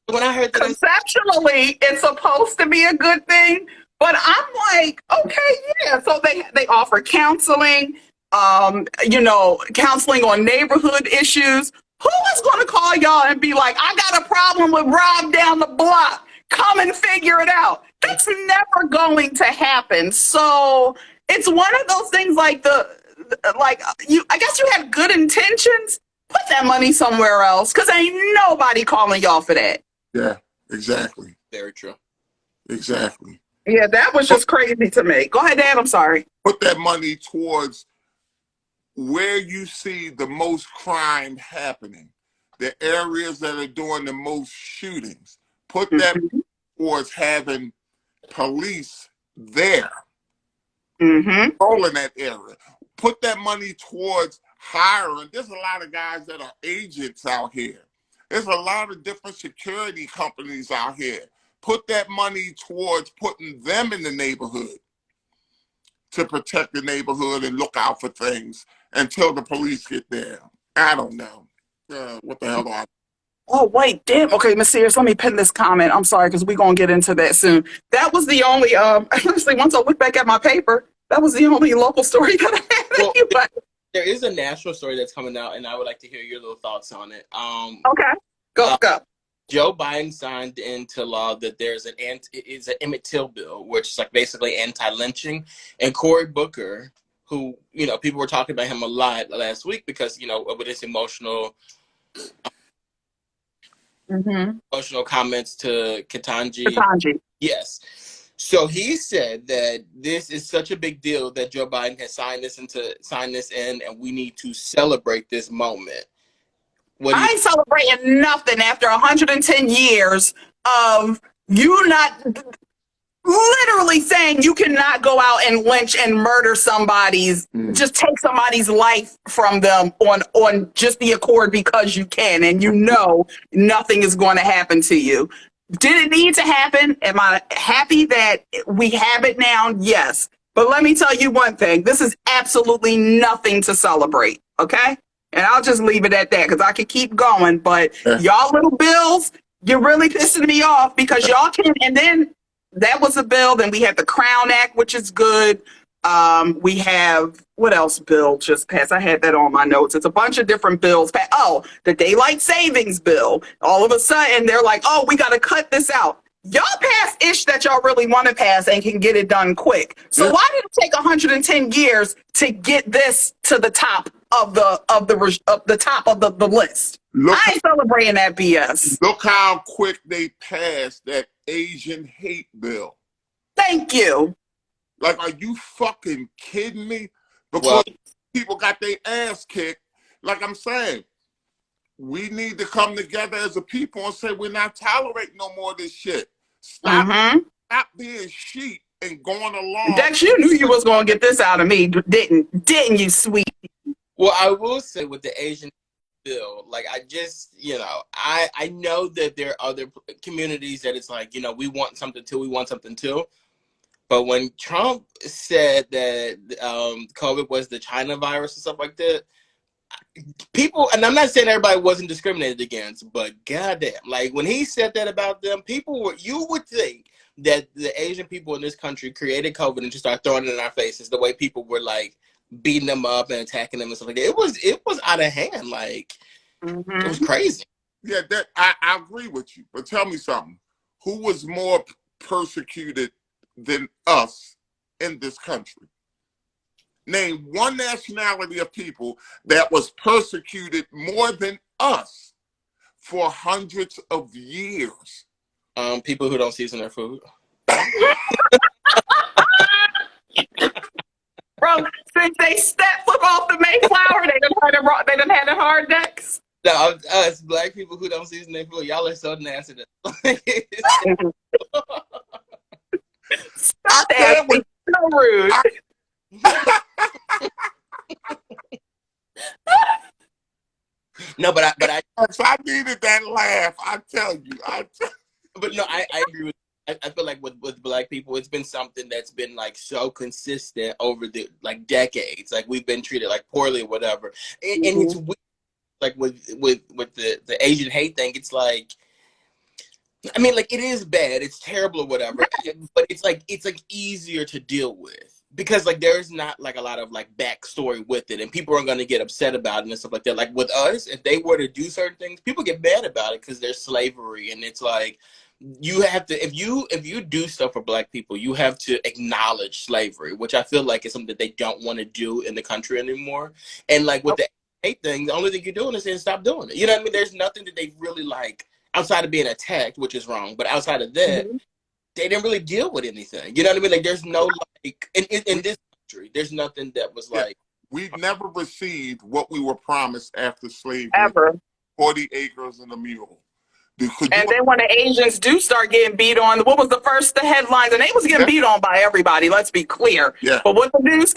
When I heard that, conceptually, it's supposed to be a good thing, but I'm like, okay, yeah. So they offer counseling, counseling on neighborhood issues. Who is going to call y'all and be like, I got a problem with Rob down the block. Come and figure it out. That's never going to happen. So it's one of those things like I guess you had good intentions. Put that money somewhere else, because ain't nobody calling y'all for that. Yeah, exactly. very true. Exactly. Yeah, that was just crazy to me. Go ahead, Dad. I'm sorry. Put that money towards where you see the most crime happening, the areas that are doing the most shootings. Put that towards having police there, controlling that area. Put that money towards hiring. There's a lot of guys that are agents out here. There's a lot of different security companies out here. Put that money towards putting them in the neighborhood to protect the neighborhood and look out for things until the police get there. I don't know. What the hell do I... Oh, wait, damn. Okay, Miss Sears, let me pin this comment. I'm sorry, because we're going to get into that soon. That was the only, honestly, once I look back at my paper, that was the only local story that I had. Well, there is a national story that's coming out, and I would like to hear your little thoughts on it. Okay, go. Joe Biden signed into law that there's an Emmett Till bill, which is like basically anti-lynching, and Cory Booker, who people were talking about him a lot last week because with his emotional comments to Ketanji. Yes. So he said that this is such a big deal that Joe Biden has signed this in, and we need to celebrate this moment. I ain't celebrating nothing after 110 years of you not literally saying you cannot go out and lynch and murder just take somebody's life from them on just the accord because you can, and nothing is going to happen to you. Did it need to happen? Am I happy that we have it now? Yes. But let me tell you one thing. This is absolutely nothing to celebrate, okay? And I'll just leave it at that because I could keep going. But y'all little bills, you're really pissing me off because y'all can. And then that was a bill. Then we had the Crown Act, which is good. We have, what else bill just passed? I had that on my notes. It's a bunch of different bills. Oh, the daylight savings bill. All of a sudden, they're like, oh, we got to cut this out. Y'all pass ish that y'all really want to pass and can get it done quick. So why did it take 110 years to get this to the top of the top of the list? I ain't celebrating that BS. Look how quick they passed that Asian hate bill. Thank you. Like, are you fucking kidding me? Because Well, people got their ass kicked. Like I'm saying, we need to come together as a people and say we're not tolerating no more of this shit. Stop, stop being sheep and going along. Dex, you knew you was gonna get this out of me, didn't you, sweet? well, I will say with the Asian bill, like I just, I know that there are other communities that it's like, we want something too, we want something too. But when Trump said that COVID was the China virus and stuff like that, people, and I'm not saying everybody wasn't discriminated against, but goddamn, like when he said that about them, you would think that the Asian people in this country created COVID and just started throwing it in our faces the way people were like beating them up and attacking them and stuff like that. It was out of hand. Like, it was crazy. Yeah, that I agree with you. But tell me something. Who was more persecuted than us in this country? Name one nationality of people that was persecuted more than us for hundreds of years. People who don't season their food. Bro, since they stepped foot off the Mayflower, they done had a hard necks. No, us black people who don't season their food, y'all are so nasty. Stop that. So rude. No, but I needed that laugh. I tell you. But no, I agree with. I feel like with black people, it's been something that's been like so consistent over the like decades. Like we've been treated like poorly or whatever, and it's weird. Like with the Asian hate thing, it's like, I mean, like it is bad, it's terrible or whatever, but it's like easier to deal with because like there's not like a lot of like backstory with it, and people are gonna get upset about it and stuff like that. Like with us, if they were to do certain things, people get mad about it because there's slavery, and it's like you have to if you do stuff for black people, you have to acknowledge slavery, which I feel like is something that they don't want to do in the country anymore. And like with the hate thing, the only thing you're doing is saying stop doing it. You know what I mean? There's nothing that they really like outside of being attacked, which is wrong. But outside of that, they didn't really deal with anything. You know what I mean? Like there's no like in this country, there's nothing that was like we never received what we were promised after slavery. Ever. 40 acres and a mule. And then when the Asians do start getting beat on, what was the headlines? And they was getting beat on by everybody, let's be clear. Yeah. But when the news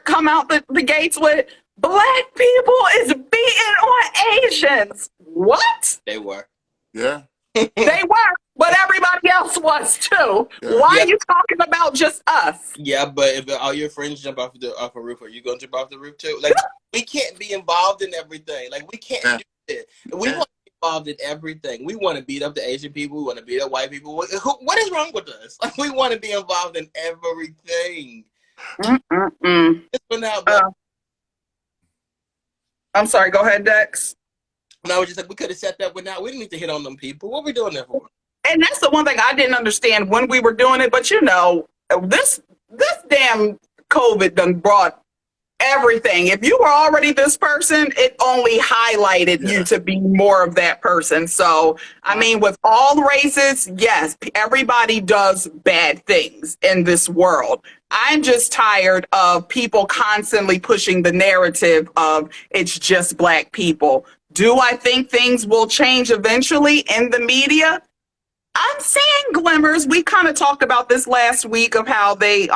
come out the gates with, black people is beating on Asians. What? they were. Yeah. They were, but everybody else was too. Yeah. Why are you talking about just us? Yeah, but if all your friends jump off a roof, are you going to jump off the roof too? Like we can't be involved in everything. Like we can't do it. We want to be involved in everything. We want to beat up the Asian people. We want to beat up white people. What is wrong with us? Like we want to be involved in everything. I'm sorry. Go ahead, Dex. And I was just like, we could have set that one out. We didn't need to hit on them people. What are we doing that for? And that's the one thing I didn't understand when we were doing it. But this damn COVID done brought everything. If you were already this person, it only highlighted you to be more of that person. So, I mean, with all races, yes, everybody does bad things in this world. I'm just tired of people constantly pushing the narrative of it's just black people. Do I think things will change eventually in the media? I'm seeing glimmers. We kind of talked about this last week of how they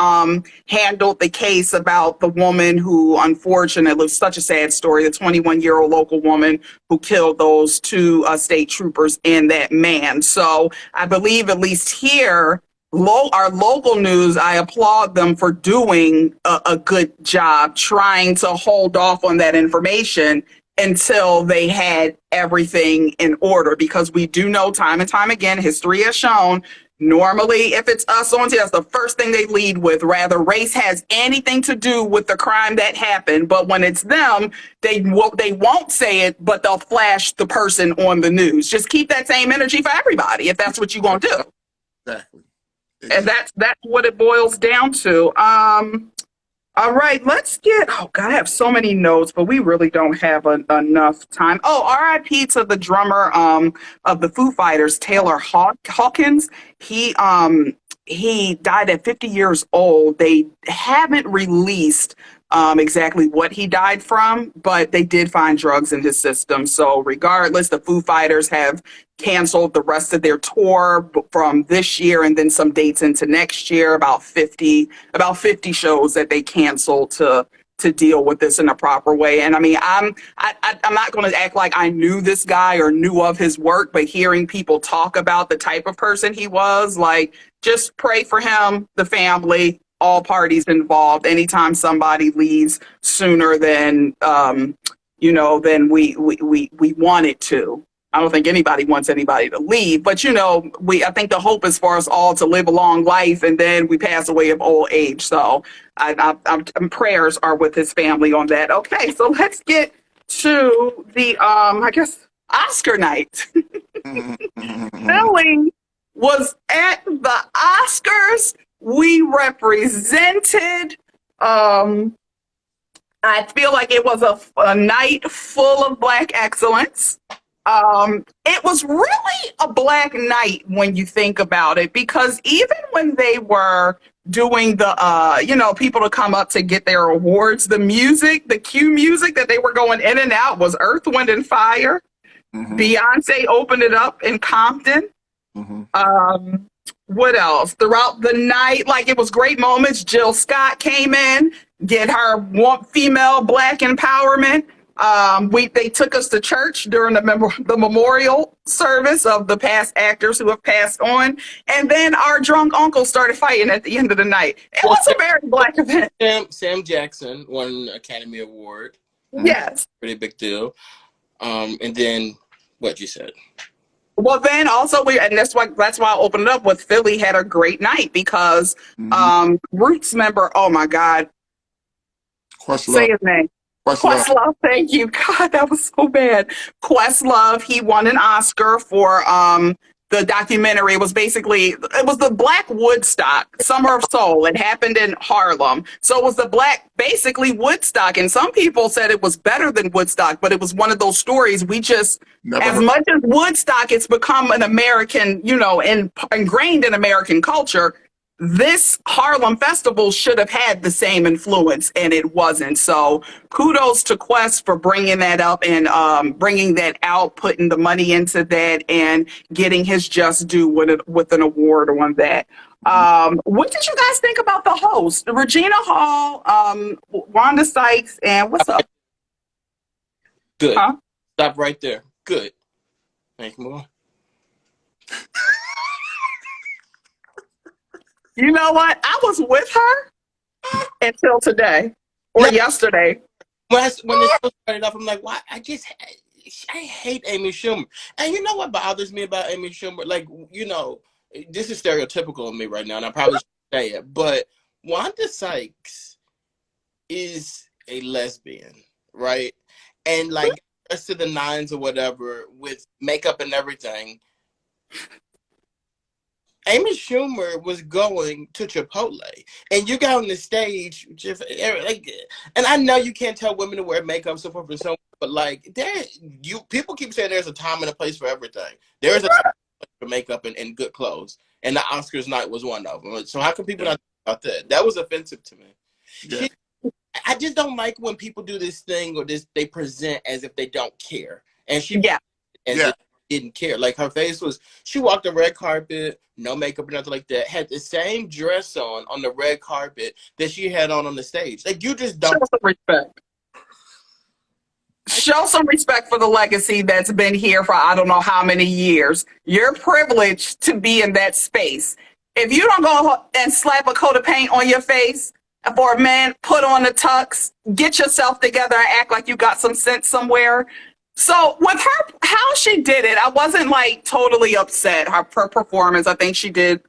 handled the case about the woman who, unfortunately, was such a sad story, the 21-year-old local woman who killed those two state troopers and that man. So I believe at least here, our local news, I applaud them for doing a good job trying to hold off on that information until they had everything in order, because we do know time and time again, history has shown, normally if it's us on TV, that's the first thing they lead with, rather race has anything to do with the crime that happened. But when it's them, they won't say it, but they'll flash the person on the news. Just keep that same energy for everybody if that's what you're going to do. Exactly. And that's what it boils down to. All right, let's get, oh God, I have so many notes, but we really don't have enough time. Oh, RIP to the drummer of the Foo Fighters, Taylor Hawkins. He he died at 50 years old. They haven't released exactly what he died from, but they did find drugs in his system. So regardless, the Foo Fighters have canceled the rest of their tour from this year and then some dates into next year, about 50 shows that they canceled to deal with this in a proper way. And I mean, I'm not going to act like I knew this guy or knew of his work, but hearing people talk about the type of person he was, like, just pray for him, the family, all parties involved. Anytime somebody leaves sooner than than we wanted to. I don't think anybody wants anybody to leave, but I think the hope is for us all to live a long life, and then we pass away of old age. So, prayers are with his family on that. Okay, so let's get to the I guess Oscar night. Billy was at the Oscars. We represented. I feel like it was a night full of Black excellence. It was really a Black night when you think about it, because even when they were doing the, people to come up to get their awards, the music, the cue music that they were going in and out was Earth, Wind, and Fire. Mm-hmm. Beyonce opened it up in Compton. Mm-hmm. What else? Throughout the night, like, it was great moments. Jill Scott came in, get her female Black empowerment. They took us to church during the memorial service of the past actors who have passed on, and then our drunk uncle started fighting at the end of the night. It was a very Black event. Sam Jackson won an Academy Award. Yes, pretty big deal. And then what you said. Well, then also and that's why I opened it up with Philly had a great night because Roots member, oh my God, say his name. Questlove, thank you. God, that was so bad. Questlove, he won an Oscar for the documentary. It was the Black Woodstock, Summer of Soul. It happened in Harlem. So it was the Black, basically Woodstock. And some people said it was better than Woodstock, but it was one of those stories we just, as much as Woodstock, it's become an American, ingrained in American culture. This Harlem festival should have had the same influence, and it wasn't. So kudos to Quest for bringing that up and bringing that out, putting the money into that, and getting his just due with an award on that. What did you guys think about the host? Regina Hall, Wanda Sykes, and what's up? Good. Huh? Stop right there. Good. Thank you. You know what? I was with her until today or yesterday. When the show started off, I'm like, why? I hate Amy Schumer. And you know what bothers me about Amy Schumer? Like, this is stereotypical of me right now, and I probably shouldn't say it, but Wanda Sykes is a lesbian, right? And like, rest of the nines or whatever, with makeup and everything. Amy Schumer was going to Chipotle, and you got on the stage, and I know you can't tell women to wear makeup, so forth and so on, but like, people keep saying there's a time and a place for everything. There is a time for makeup and good clothes, and the Oscars night was one of them. So how can people not talk about that? That was offensive to me. Yeah. I just don't like when people do this thing or they present as if they don't care, and she didn't care. Like, her face was, she walked the red carpet, no makeup or nothing like that, had the same dress on the red carpet that she had on the stage. Like, you just don't. Show some respect. Show some respect for the legacy that's been here for I don't know how many years. You're privileged to be in that space. If you don't go and slap a coat of paint on your face for a man, put on the tux, get yourself together and act like you got some sense somewhere. So with her, how she did it, I wasn't like totally upset. Her performance, I think she did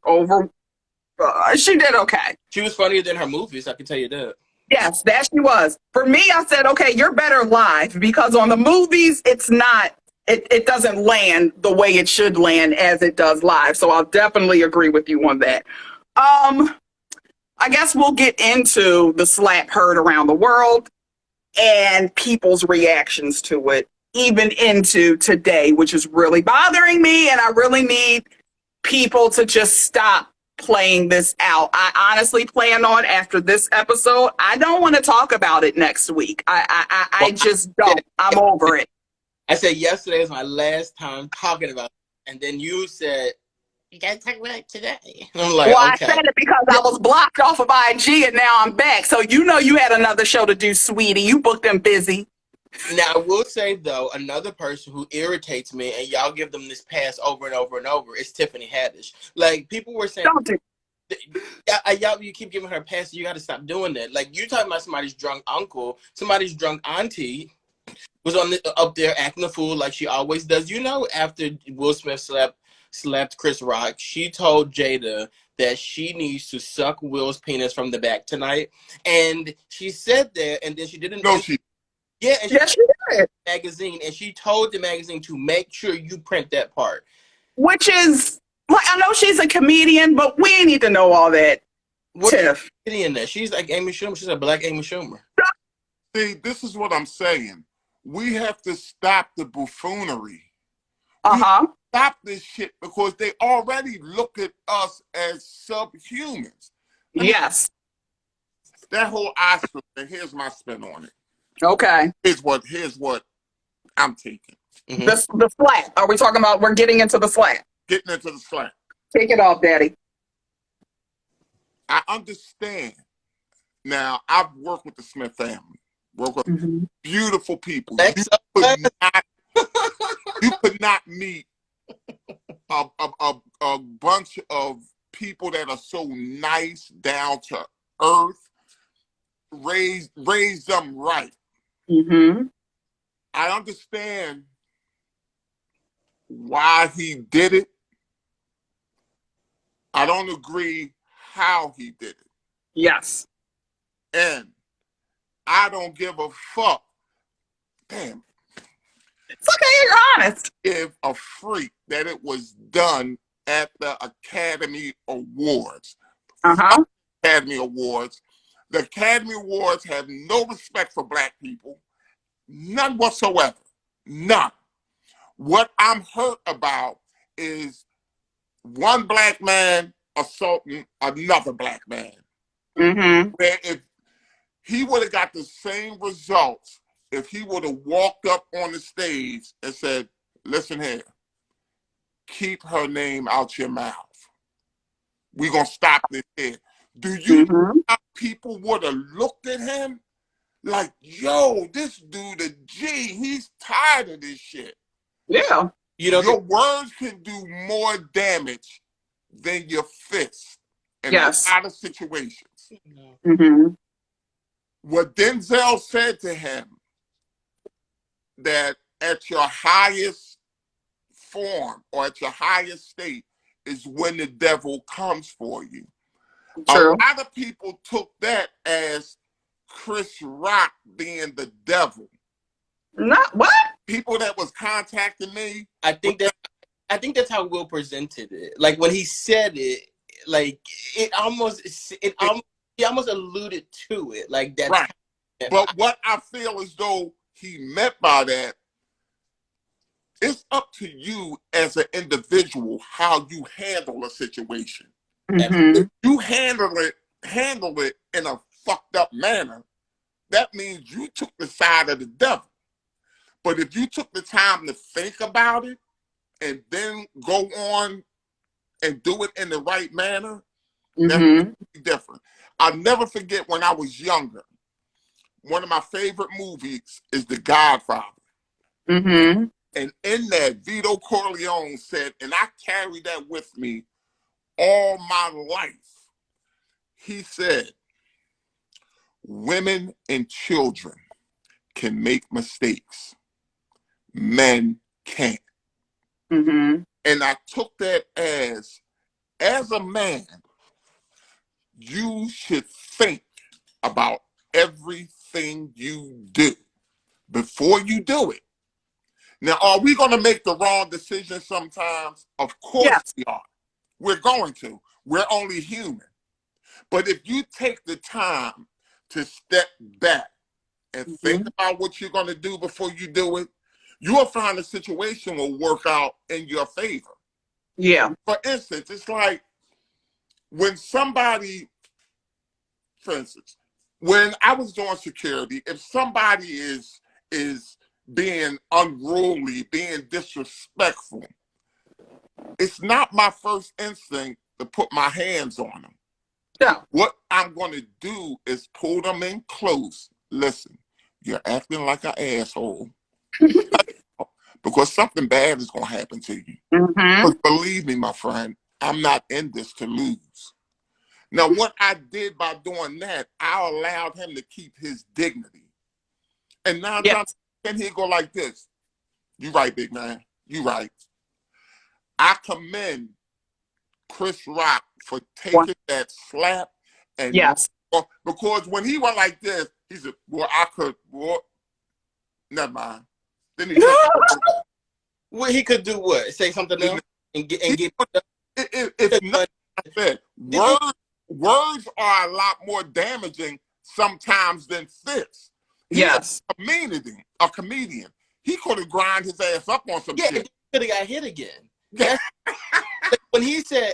she did okay. She was funnier than her movies, I can tell you that. Yes, that she was. For me, I said, okay, you're better live, because on the movies, it's not, it doesn't land the way it should land as it does live. So I'll definitely agree with you on that. I guess we'll get into the slap heard around the world and people's reactions to it, even into today, which is really bothering me. And I really need people to just stop playing this out. I honestly plan on, after this episode, I don't want to talk about it next week. I Well, just said, don't. I'm over it. I said yesterday is my last time talking about it. And then you said, you gotta talk about it today. And I'm like, Well, I okay. said it because I was blocked off of IG and now I'm back. So you know you had another show to do, sweetie. You booked them busy. Now, I will say, though, another person who irritates me, and y'all give them this pass over and over and over, is Tiffany Haddish. Like, people were saying, Don't do. y'all, you keep giving her a pass, you got to stop doing that. Like, you talking about somebody's drunk uncle, somebody's drunk auntie was up there acting a fool like she always does. You know, after Will Smith slapped Chris Rock, she told Jada that she needs to suck Will's penis from the back tonight. And she said that, and then she didn't. No, she. Yeah, and she Yes, you did. magazine, and she told the magazine to make sure you print that part. Which is, like, I know she's a comedian, but we need to know all that, What's Tiff. in that? She's like Amy Schumer. She's a black Amy Schumer. See, this is what I'm saying. We have to stop the buffoonery. Uh-huh. Stop this shit because they already look at us as subhumans. Yes. That whole Oscar thing, here's my spin on it. Okay. Here's what I'm taking. Mm-hmm. The flat. Are we talking about, we're getting into the flat? Getting into the slant. Take it off, Daddy. I understand. Now, I've worked with the Smith family. Worked with beautiful people. You could not meet a bunch of people that are so nice, down to earth, raise them right. Mm-hmm. I understand why he did it. I don't agree how he did it. Yes. And I don't give a fuck. Damn. It's okay, you're honest. Give a freak that it was done at the Academy Awards. Uh-huh. Academy Awards. The Academy Awards have no respect for black people. None whatsoever. None. What I'm hurt about is one black man assaulting another black man. Mm-hmm. Where if he would have got the same results if he would have walked up on the stage and said, listen here, keep her name out your mouth. We're going to stop this here. Do you know how people would have looked at him? Like, yo, this dude a G. He's tired of this shit. Yeah. Your words can do more damage than your fists in a lot of situations. Mm-hmm. What Denzel said to him, that at your highest form or at your highest state is when the devil comes for you. True. A lot of people took that as Chris Rock being the devil. Not what? People that was contacting me. I think that's how Will presented it. Like when he said it, like he almost alluded to it. Like that's right. But what I feel as though he meant by that, it's up to you as an individual how you handle a situation. Mm-hmm. If you handle it in a fucked up manner, that means you took the side of the devil. But if you took the time to think about it and then go on and do it in the right manner, that's different. I'll never forget when I was younger. One of my favorite movies is The Godfather. Mm-hmm. And in that, Vito Corleone said, and I carry that with me all my life. He said, women and children can make mistakes. Men can't. Mm-hmm. And I took that as a man, you should think about everything you do before you do it. Now, are we going to make the wrong decision sometimes? Of course we are. We're going to. We're only human. But if you take the time to step back and think about what you're going to do before you do it, you'll find the situation will work out in your favor. Yeah. For instance, it's like when somebody, for instance, when I was doing security, if somebody is being unruly, being disrespectful, it's not my first instinct to put my hands on them. Yeah. What I'm going to do is pull them in close. Listen, you're acting like an asshole because something bad is going to happen to you. Mm-hmm. But believe me, my friend, I'm not in this to lose. Now, what I did by doing that, I allowed him to keep his dignity. And 9 times then he'd go like this. You right, big man. You right. I commend Chris Rock for taking that slap and because when he went like this, he said, well, I could, well, never mind. Then he looked. Well, he could do what? Say something else and get if not, I said, words are a lot more damaging sometimes than fists. He's a comedian. He could have grind his ass up on some shit. He could have got hit again. Yeah. Like when he said,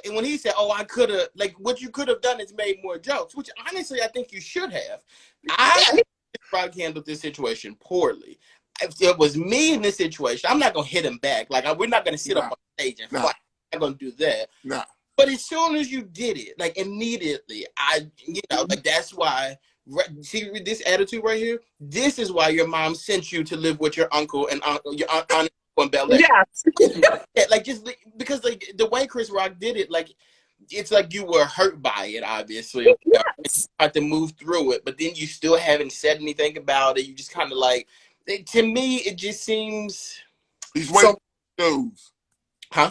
"Oh, I could have," like what you could have done is made more jokes, which honestly I think you should have. I think Rock handled this situation poorly. If it was me in this situation, I'm not gonna hit him back. Like we're not gonna sit up on stage and fight. I'm not gonna do that. No. But as soon as you did it, like immediately, like that's why. See this attitude right here. This is why your mom sent you to live with your uncle and your aunt in Bel Air. Yes. Like just because like the way Chris Rock did it, like it's like you were hurt by it. Obviously, you had to move through it, but then you still haven't said anything about it. You just kind of like. To me, it just seems. He's waiting for those. Huh?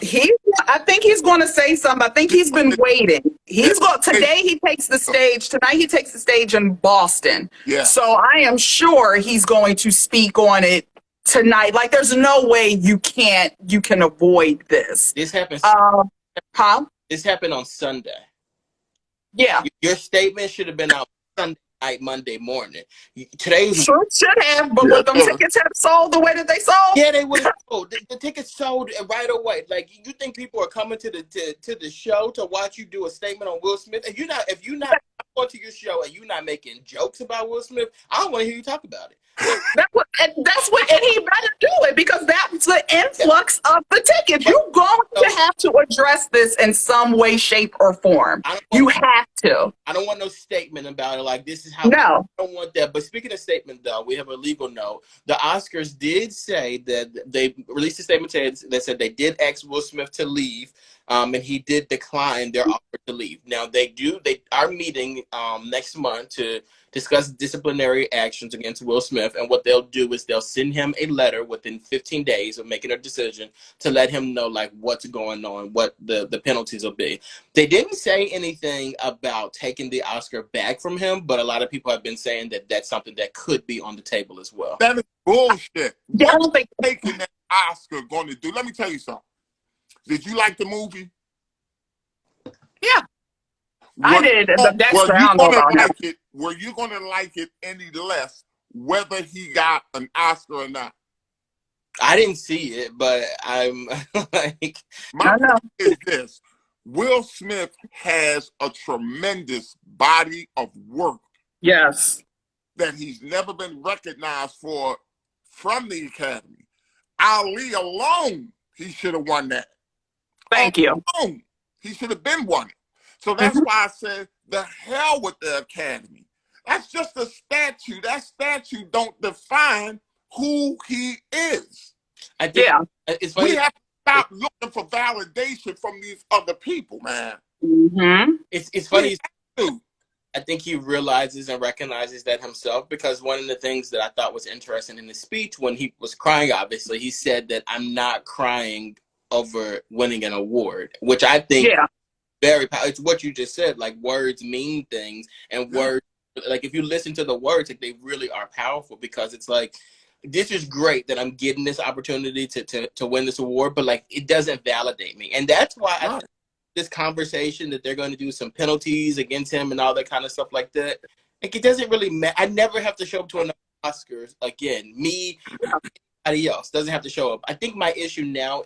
I think he's going to say something. I think he's been waiting. Today he takes the stage. Tonight he takes the stage in Boston. Yeah. So I am sure he's going to speak on it tonight. Like there's no way you can avoid this. This happens. This happened on Sunday. Yeah. Your statement should have been out Sunday night, Monday morning. Today's sure should have, but would them tickets have sold the way that they sold? Yeah, they would have sold. The tickets sold right away. Like you think people are coming to the show to watch you do a statement on Will Smith? If you're not going to your show and you're not making jokes about Will Smith, I don't want to hear you talk about it. And he better do it because that's the influx of the tickets. You're going to have to address this in some way, shape, or form. You have to. I don't want no statement about it. Like this is how. No, I don't want that. But speaking of statement, though, we have a legal note. The Oscars did say that they released a statement that said they did ask Will Smith to leave. And he did decline their offer to leave. Now they are meeting next month to discuss disciplinary actions against Will Smith, and what they'll do is they'll send him a letter within 15 days of making a decision to let him know like what's going on, what the penalties will be. They didn't say anything about taking the Oscar back from him, but a lot of people have been saying that that's something that could be on the table as well. That is bullshit. What is taking that Oscar going to do? Let me tell you something. Did you like the movie? Yeah. I did. Were you going to like it any less whether he got an Oscar or not? I didn't see it, but I'm like... My point is this. Will Smith has a tremendous body of work. Yes. That he's never been recognized for from the Academy. Ali alone, he should have won that. Thank you. He should have been won it. So that's why I said, the hell with the Academy. That's just a statue. That statue don't define who he is. I think it's funny. We have to stop looking for validation from these other people, man. Mm-hmm. It's funny. I think he realizes and recognizes that himself, because one of the things that I thought was interesting in his speech when he was crying, obviously, he said that I'm not crying over winning an award, which I think very powerful. It's what you just said, like words mean things, and words, like if you listen to the words, like they really are powerful, because it's like, this is great that I'm getting this opportunity to win this award, but like it doesn't validate me. And that's why I think this conversation that they're going to do some penalties against him and all that kind of stuff like that, like it doesn't really matter. I never have to show up to another Oscars again. Me, anybody else doesn't have to show up. I think my issue now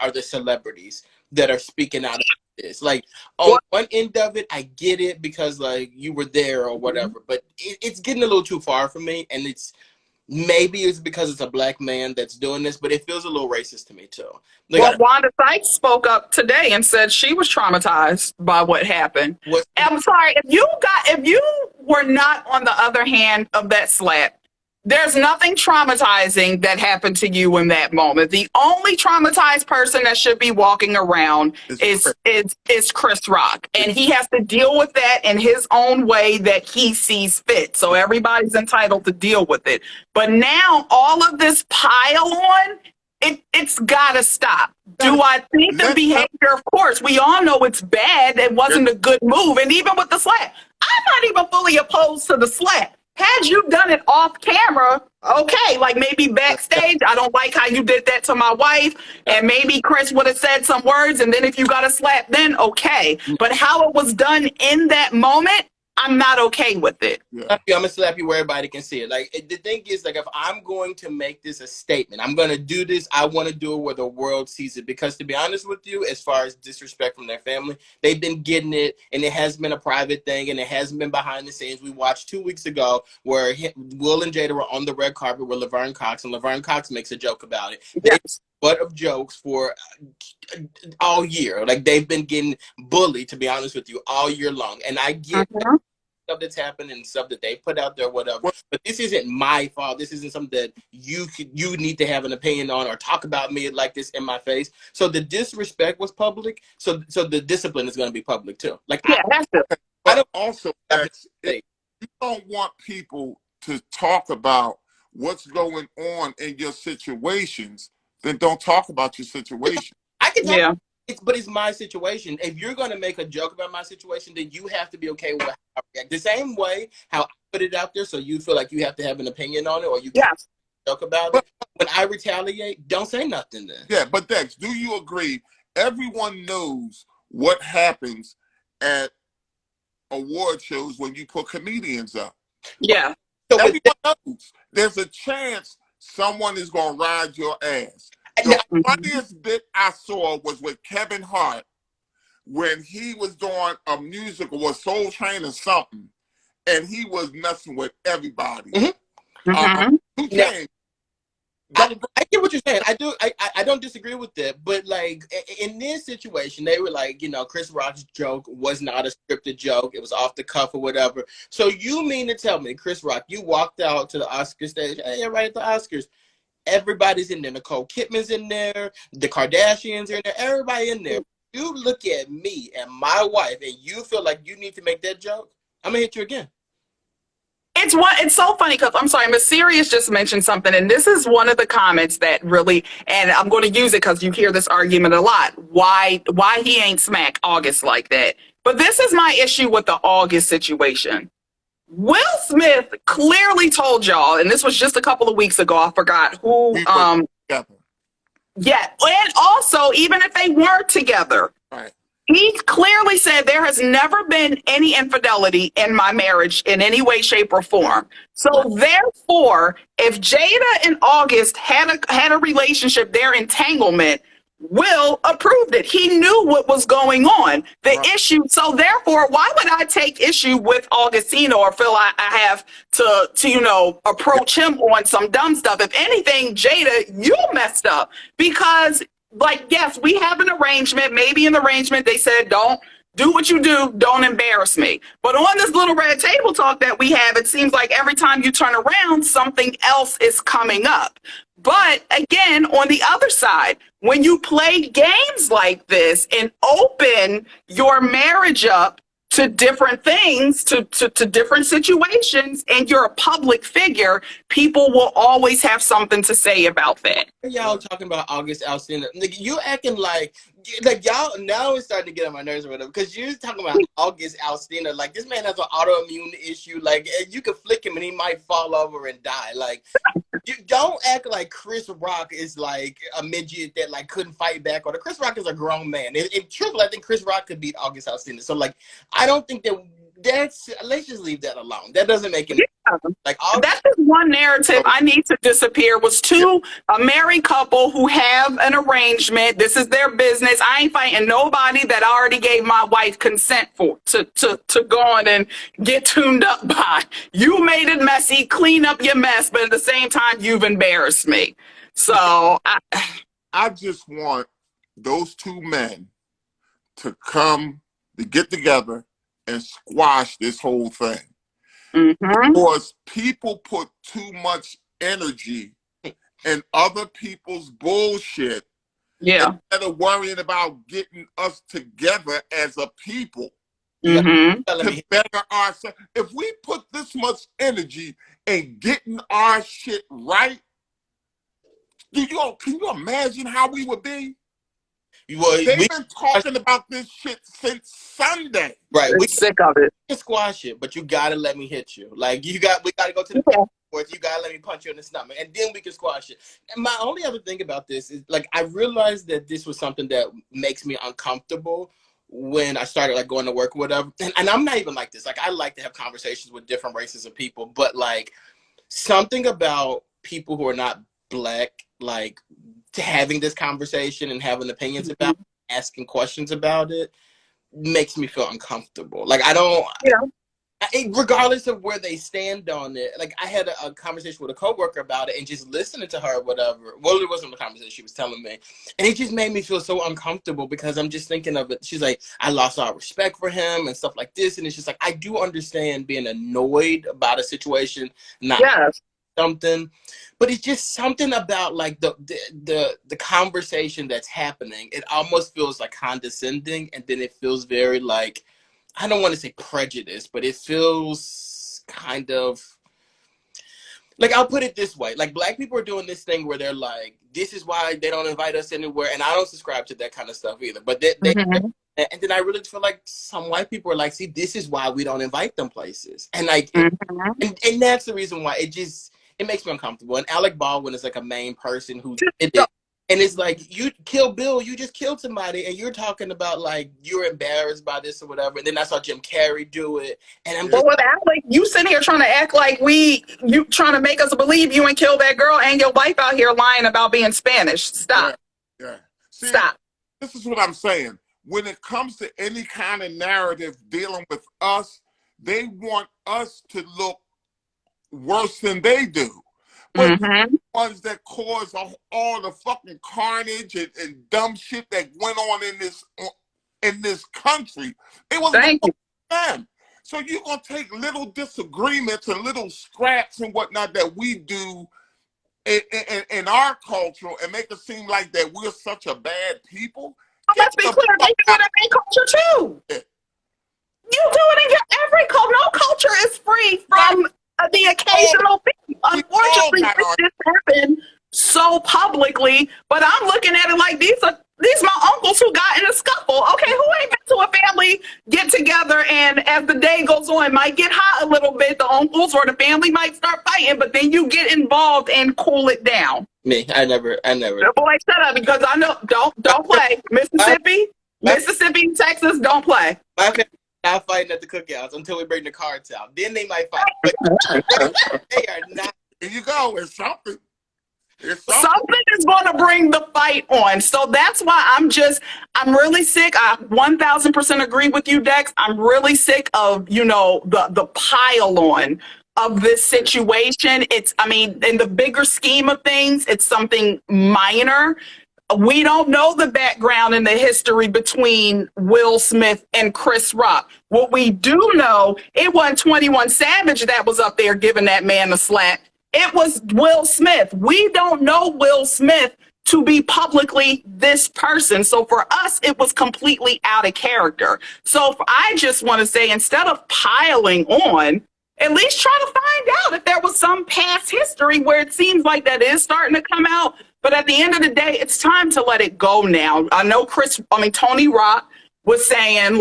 are the celebrities that are speaking out this. Like on What? one end of it, I get it because like you were there or whatever, but it's getting a little too far for me, and maybe it's because it's a black man that's doing this, but it feels a little racist to me too. Like, Well, Wanda Sykes spoke up today and said she was traumatized by what happened. what? And I'm sorry, if you were not on the other hand of that slap, there's nothing traumatizing that happened to you in that moment. The only traumatized person that should be walking around is Chris Rock. And he has to deal with that in his own way that he sees fit. So everybody's entitled to deal with it. But now all of this pile on, it's gotta stop. Do I think the behavior? Of course, we all know it's bad. It wasn't a good move. And even with the slap, I'm not even fully opposed to the slap. Had you done it off camera, okay, like maybe backstage, I don't like how you did that to my wife, and maybe Chris would have said some words, and then if you got a slap, then okay. But how it was done in that moment, I'm not okay with it. Yeah. I'm gonna slap you where everybody can see it. Like the thing is, like if I'm going to make this a statement, I'm gonna do this. I want to do it where the world sees it. Because to be honest with you, as far as disrespect from their family, they've been getting it, and it has been a private thing, and it hasn't been behind the scenes. We watched 2 weeks ago where Will and Jada were on the red carpet with Laverne Cox, and Laverne Cox makes a joke about it. Yes. Butt of jokes for all year. Like they've been getting bullied, to be honest with you, all year long. And I get stuff that's happened and stuff that they put out there, whatever. But this isn't my fault. This isn't something that you need to have an opinion on or talk about me like this in my face. So the disrespect was public. So the discipline is going to be public too. Like Yeah, that's it. I don't also, if you don't want people to talk about what's going on in your situations, then don't talk about your situation. I can talk. Yeah. But it's my situation. If you're going to make a joke about my situation, then you have to be okay with how I react. The same way how I put it out there, so you feel like you have to have an opinion on it or you can't joke about it. When I retaliate, don't say nothing then. Yeah, but Dex, do you agree? Everyone knows what happens at award shows when you put comedians up. Yeah. So Everyone knows there's a chance someone is going to ride your ass. The funniest bit I saw was with Kevin Hart when he was doing a musical or Soul Train or something, and he was messing with everybody. Who came? I get what you're saying. I do. I don't disagree with that. But like in this situation, they were like, you know, Chris Rock's joke was not a scripted joke. It was off the cuff or whatever. So you mean to tell me, Chris Rock, you walked out to the Oscar stage, hey, right at the Oscars. Everybody's in there. Nicole Kidman's in there. The Kardashians are in there. Everybody in there. You look at me and my wife, and you feel like you need to make that joke. I'm gonna hit you again. It's so funny because I'm sorry, Miss Sirius just mentioned something, and this is one of the comments that really, and I'm going to use it because you hear this argument a lot. Why he ain't smack August like that? But this is my issue with the August situation. Will Smith clearly told y'all, and this was just a couple of weeks ago. I forgot who. Yeah, and also even if they weren't together, right. He clearly said there has never been any infidelity in my marriage in any way, shape, or form. So therefore, if Jada and August had a relationship, their entanglement, Will approved it. He knew what was going on. The issue. So therefore, why would I take issue with Augustino or feel I have to approach him on some dumb stuff? If anything, Jada, you messed up because. Like, yes, we have an arrangement. Maybe in the arrangement they said, don't do what you do. Don't embarrass me. But on this little red table talk that we have, it seems like every time you turn around, something else is coming up. But again, on the other side, when you play games like this and open your marriage up to different things, to different situations, and you're a public figure, people will always have something to say about that. Y'all talking about August Alsina. You acting like y'all now it's starting to get on my nerves or whatever, because you're talking about August Alsina. Like, this man has an autoimmune issue. Like, you could flick him and he might fall over and die. Like, you don't act like Chris Rock is like a midget that like couldn't fight back, or Chris Rock is a grown man. In truth, I think Chris Rock could beat August Alsina. So like, I don't think that let's just leave that alone. That doesn't make any like all That's just one narrative I need to disappear. Was two a married couple who have an arrangement. This is their business. I ain't fighting nobody that I already gave my wife consent for to go on and get tuned up by. You made it messy, clean up your mess, but at the same time you've embarrassed me. So I just want those two men to get together and squash this whole thing. mm-hmm. Because people put too much energy in other people's bullshit Yeah. instead of worrying about getting us together as a people Mm-hmm. to better ourselves. If we put this much energy in getting our shit right, can you imagine how we would be? well, They've been talking about this shit since Sunday. right. We're We sick of it. can squash it, but you gotta let me hit you. Like we gotta go to the Yeah. fourth. You gotta let me punch you in the stomach, and then we can squash it. And my only other thing about this is like I realized that this was something that makes me uncomfortable when I started like going to work or whatever. And I'm not even like this. Like I like to have conversations with different races of people, but like something about people who are not Black, like having this conversation and having opinions about it, asking questions about it makes me feel uncomfortable. Like I don't, regardless of where they stand on it. Like I had a conversation with a coworker about it, and just listening to her, or whatever. Well, it wasn't a conversation; she was telling me, and it just made me feel so uncomfortable because I'm just thinking of it. She's like, I lost all respect for him and stuff like this, and it's just like I do understand being annoyed about a situation, not something, but it's just something about like the conversation that's happening. It almost feels like condescending, and then it feels very like, I don't want to say prejudice, but it feels kind of like, I'll put it this way, like Black people are doing this thing where they're like, this is why they don't invite us anywhere, and I don't subscribe to that kind of stuff either, but and then I really feel like some white people are like, see, this is why we don't invite them places, and like and that's the reason why it makes me uncomfortable. And Alec Baldwin is like a main person who did it. And it's like, you kill Bill, you just killed somebody, and you're talking about like you're embarrassed by this or whatever. And then I saw Jim Carrey do it, and I'm just with Alec, you sitting here trying to act like you trying to make us believe you ain't killed that girl, and your wife out here lying about being Spanish. Stop. Yeah. See, Stop. This is what I'm saying. When it comes to any kind of narrative dealing with us, they want us to look worse than they do. But the ones that cause all the fucking carnage and dumb shit that went on in this country, it was them. So you're gonna take little disagreements and little scraps and whatnot that we do in our culture and make it seem like that we're such a bad people. Let's be clear, they do it in their culture too. You do it in your every culture. No culture is free from the occasional thing. Unfortunately, this happened so publicly, but I'm looking at it like these my uncles who got in a scuffle. Okay, who ain't been to a family get together, and as the day goes on, might get hot a little bit. The uncles or the family might start fighting, but then you get involved and cool it down. Me, I never. The boy, shut up, because I know don't play. Mississippi, Texas, don't play. My family not fighting at the cookouts until we bring the cards out. Then they might fight. But they are not. There you go. It's something. Something is going to bring the fight on. So that's why I'm really sick. I 1000% agree with you, Dex. I'm really sick of, the pile on of this situation. In the bigger scheme of things, it's something minor. We don't know the background and the history between Will Smith and Chris Rock. What we do know, it wasn't 21 Savage that was up there giving that man a slap. It was Will Smith. We don't know Will Smith to be publicly this person. So for us, it was completely out of character. So I just want to say, instead of piling on, at least try to find out if there was some past history where it seems like that is starting to come out. But at the end of the day, it's time to let it go now. I know Tony Rock was saying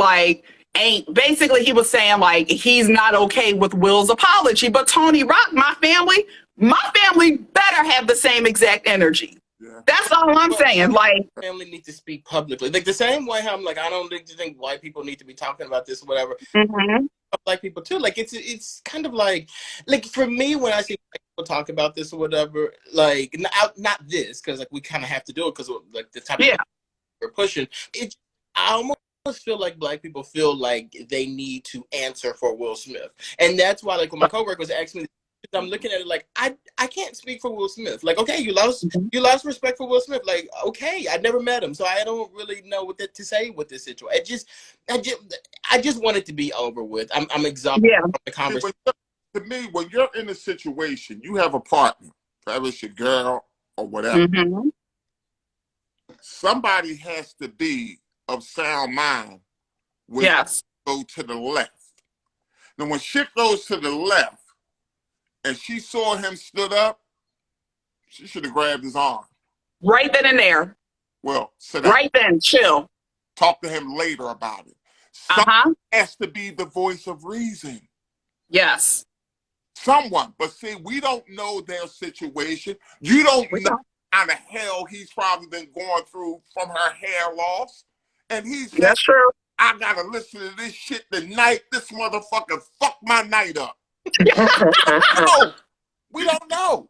he was saying like he's not okay with Will's apology. But Tony Rock, my family better have the same exact energy. Yeah. That's all I'm saying. Like, family needs to speak publicly. Like the same way I'm like, I don't think white people need to be talking about this or whatever. mhm. Black people too. Like it's kind of like for me when I see people talk about this or whatever, like not this because like we kind of have to do it because like the type of Yeah. we're pushing. It I almost feel like black people feel like they need to answer for Will Smith, and that's why like when my coworkers ask me, I'm looking at it like I can't speak for Will Smith. Like okay, you Mhm. lost respect for Will Smith. Like okay, I never met him, so I don't really know what to say with this situation. I just want it to be over with. I'm exhausted Yeah. from the conversation. To me, when you're in a situation, you have a partner, whether it's your girl or whatever. Mhm. Somebody has to be of sound mind when Yes. go to the left. Now, when shit goes to the left, and she saw him stood up, she should have grabbed his arm. Right then and there. Well, sit down. Right then, chill. Talk to him later about it. Uh-huh. Someone has to be the voice of reason. Yes. Someone. But see, we don't know their situation. You don't know how the hell he's probably been going through from her hair loss. And he said, That's true. I gotta listen to this shit tonight. This motherfucker fucked my night up. No, we don't know.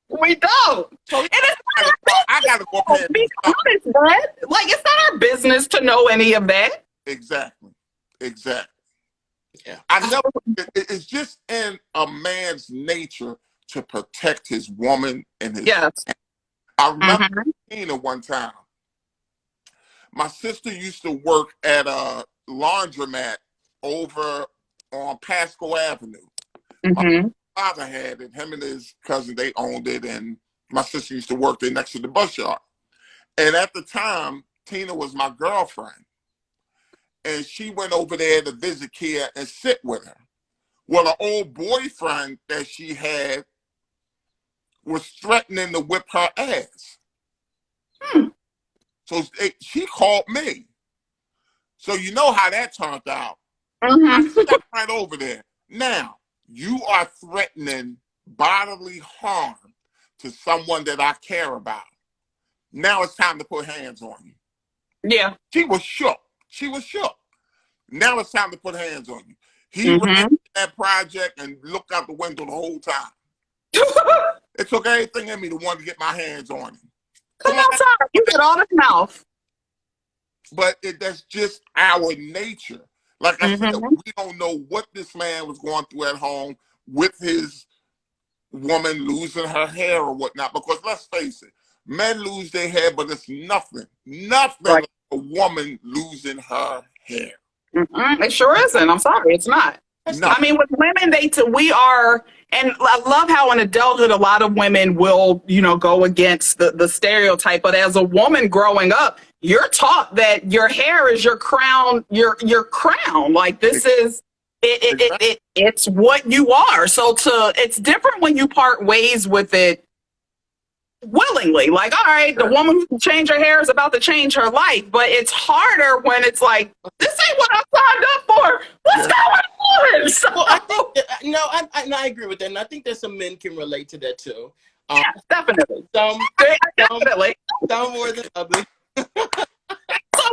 We don't. So And it's not I gotta go our pay. be honest, Brad. Like, it's not our business to know any of that. Exactly. Yeah. I know it's just in a man's nature to protect his woman and his. Yes. I remember Mhm. Tina one time. My sister used to work at a laundromat over on Pasco Avenue. My Mhm. father had it. Him and his cousin, they owned it, and my sister used to work there next to the bus yard. And at the time, Tina was my girlfriend. And she went over there to visit Kia and sit with her. Well, an old boyfriend that she had was threatening to whip her ass. So she called me. So you know how that turned out. I Mhm. stepped right over there. Now, you are threatening bodily harm to someone that I care about. Now it's time to put hands on you. Yeah. She was shook. Now it's time to put hands on you. He ran Mhm. that project and looked out the window the whole time. It took everything in me to want to get my hands on him. Come outside. You get all this mouth. But that's just our nature. Like I said, Mhm. we don't know what this man was going through at home with his woman losing her hair or whatnot. Because let's face it, men lose their hair, but it's nothing Right. like a woman losing her hair. Mm-mm. It sure isn't. I'm sorry. It's not. I mean, with women, we are, and I love how in adulthood, a lot of women will, go against the stereotype. But as a woman growing up, you're taught that your hair is your crown, your crown. Like this is it's what you are. So it's different when you part ways with it willingly. Like, all right, the woman who can change her hair is about to change her life, but it's harder when it's like, this ain't what I signed up for. What's going on? So, Well, I think I agree with that, and I think that some men can relate to that too. yeah, definitely. Some Definitely. some more than others. So,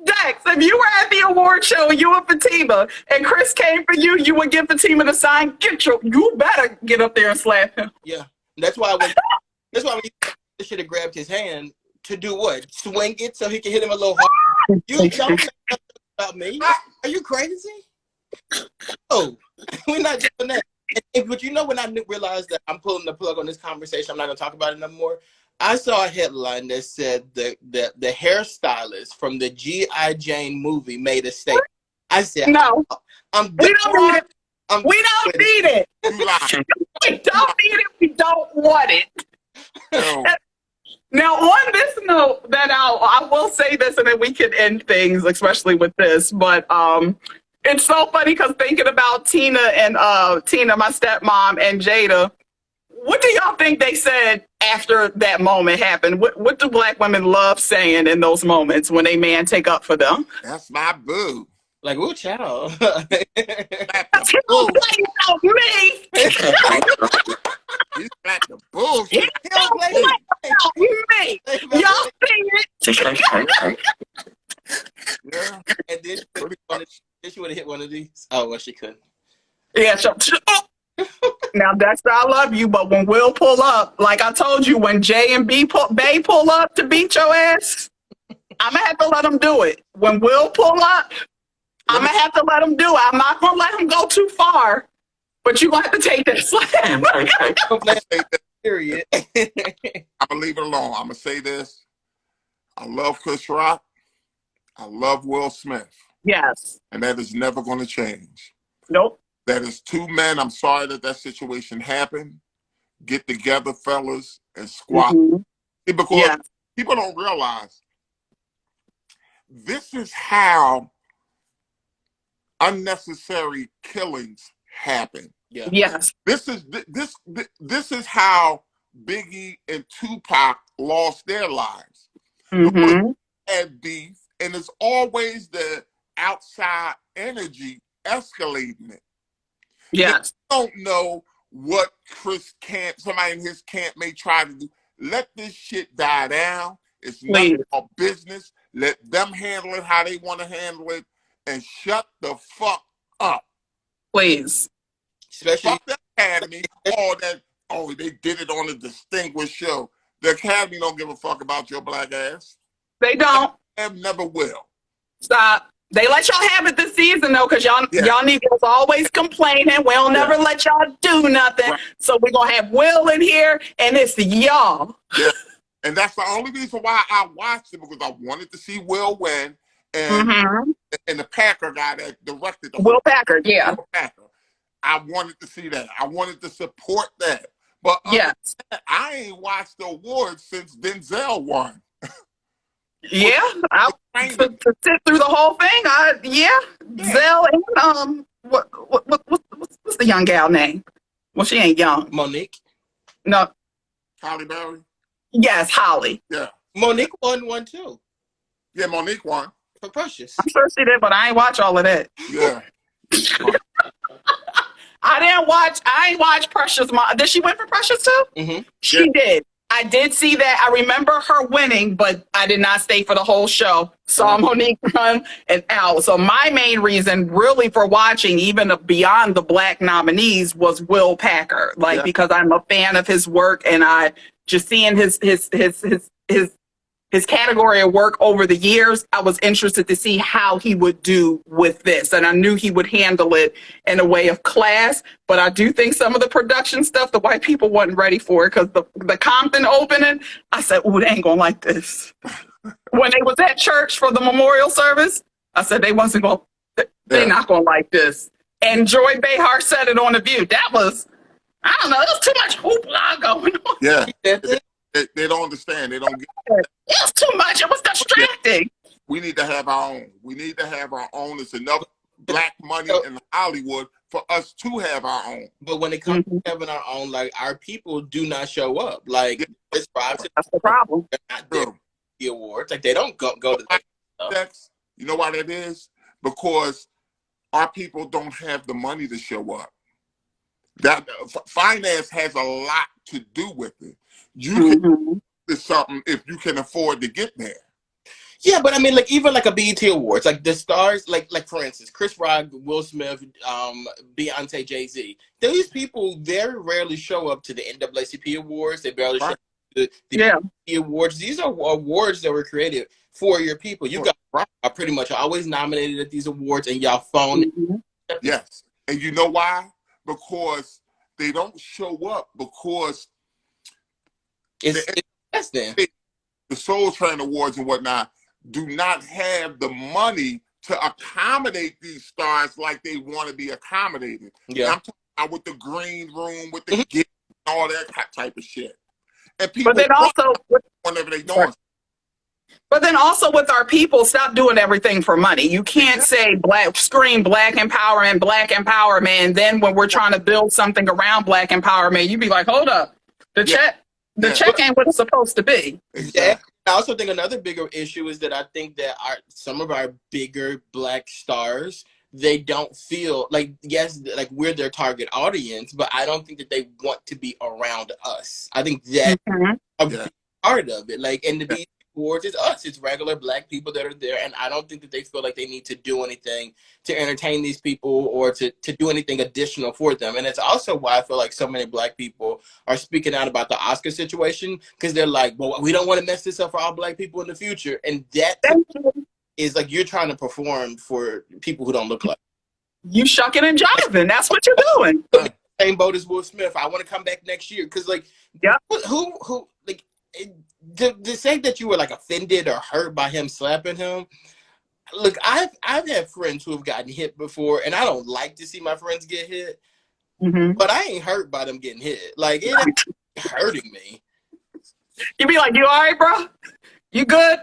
Dex, if you were at the award show, you and Fatima, and Chris came for you, you would give Fatima the sign. You better get up there and slap him. Yeah, that's why when you should have grabbed his hand to do what? Swing it so he can hit him a little hard. You don't say nothing about me. Are you crazy? Oh, we're not doing that. But when I realized that I'm pulling the plug on this conversation, I'm not going to talk about it no more. I saw a headline that said the hairstylist from the G.I. Jane movie made a statement. I said, no, I'm we don't need it. We don't need it. We don't need it. We don't want it. No. Now, on this note, that I will say this, and then we can end things, especially with this. But it's so funny because thinking about Tina, my stepmom, and Jada. What do y'all think they said after that moment happened? What do black women love saying in those moments when a man take up for them? That's my boo. like, ooh, child. That's him playing out me. He slapped the bullshit. He don't play about me. see. Y'all see it. Yeah, And then pretty much. she would have hit one of these. Oh, well, she couldn't. Yeah, now Dexter, I love you, but when Will pull up, like I told you, when J and Bay pull up to beat your ass, I'm gonna have to let them do it. When Will pull up, I'm gonna have to let him do it. I'm not gonna let him go too far, but you're gonna have to take that slam. I'm gonna say this. Period. I'm gonna leave it alone. I'm gonna say this. I love Chris Rock. I love Will Smith. Yes. And that is never gonna change. Nope. That is two men. I'm sorry that situation happened. Get together, fellas, and squat. Mm-hmm. Because Yeah. people don't realize this is how unnecessary killings happen. Yeah. Yes. This is how Biggie and Tupac lost their lives. Mm-hmm. Had beef, and it's always the outside energy escalating it. Yes. They don't know what somebody in his camp may try to do. Let this shit die down. It's Please. not our business. Let them handle it how they want to handle it, and shut the fuck up. Please. Especially Fuck the Academy. Oh, they did it on a distinguished show. The Academy don't give a fuck about your black ass. They don't. And never will. Stop. They let y'all have it this season though, because y'all niggas always complaining. We'll never let y'all do nothing. Right. So we're gonna have Will in here, and it's y'all. Yeah. And that's the only reason why I watched it, because I wanted to see Will win, and and the Packer guy that directed the Will Packard, yeah. Will Packer. I wanted to see that. I wanted to support that. But Yes. I ain't watched the awards since Denzel won. Yeah. To sit through the whole thing, Zell and what's the young gal name? Well, she ain't young. Monique. No. Halle Berry? Yes, Holly. Yeah. Monique won one too. Yeah, Monique won. For Precious. I'm sure she did, but I ain't watch all of that. Yeah. I ain't watch Precious. Did she win for Precious too? Mm-hmm. She did. I did see that. I remember her winning, but I did not stay for the whole show. Saw Monique run and out. So my main reason really for watching, even beyond the black nominees, was Will Packer. Because I'm a fan of his work, and I just seeing his category of work over the years, I was interested to see how he would do with this. And I knew he would handle it in a way of class, but I do think some of the production stuff, the white people wasn't ready for it, because the Compton opening, I said, ooh, they ain't gonna like this. When they was at church for the memorial service, I said, they're not gonna like this. And Joy Behar said it on The View. That was, I don't know, it was too much hoopla going on. Yeah. They don't understand. They don't get it. It was too much. It was distracting. We need to have our own. We need to have our own. It's enough black money in Hollywood for us to have our own. But when it comes to having our own, like, our people do not show up. Like, it's that's the problem. They're not there for the awards. Like, they don't go to that stuff. You know why that is? Because our people don't have the money to show up. That finance has a lot to do with it. You can do something if you can afford to get there. Yeah, but I mean, like, even like a BET Awards, like the stars, like for instance, Chris Rock, Will Smith, Beyonce, Jay-Z. These people very rarely show up to the NAACP Awards. They barely show up to the BET Awards. These are awards that were created for your people. You guys are pretty much always nominated at these awards, and y'all phone. Yes, and you know why? Because they don't show up because the Soul Train Awards and whatnot do not have the money to accommodate these stars like they want to be accommodated. Yeah, I'm talking about with the green room, with the gift, and all that type of shit. And people, but then also, whenever they doing. But then also with our people, stop doing everything for money. You can't say scream black empowerment, and then when we're trying to build something around black empowerment, you be like, hold up, the check ain't what it's supposed to be. Yeah. I also think another bigger issue is that I think that some of our bigger black stars, they don't feel like, yes, like we're their target audience, but I don't think that they want to be around us. I think that a big part of it. Like, and to be towards is us. It's regular Black people that are there, and I don't think that they feel like they need to do anything to entertain these people or to do anything additional for them. And it's also why I feel like so many Black people are speaking out about the Oscar situation, because they're like, well, we don't want to mess this up for all Black people in the future. And that is like, you're trying to perform for people who don't look like you shucking and jiving. That's what you're doing. same boat as Will Smith. I want to come back next year because, like, Yep. who like to say that you were like offended or hurt by him slapping him. Look, I've had friends who have gotten hit before, and I don't like to see my friends get hit, but I ain't hurt by them getting hit. Like, it ain't hurting me. You be like, you all right, bro? You good?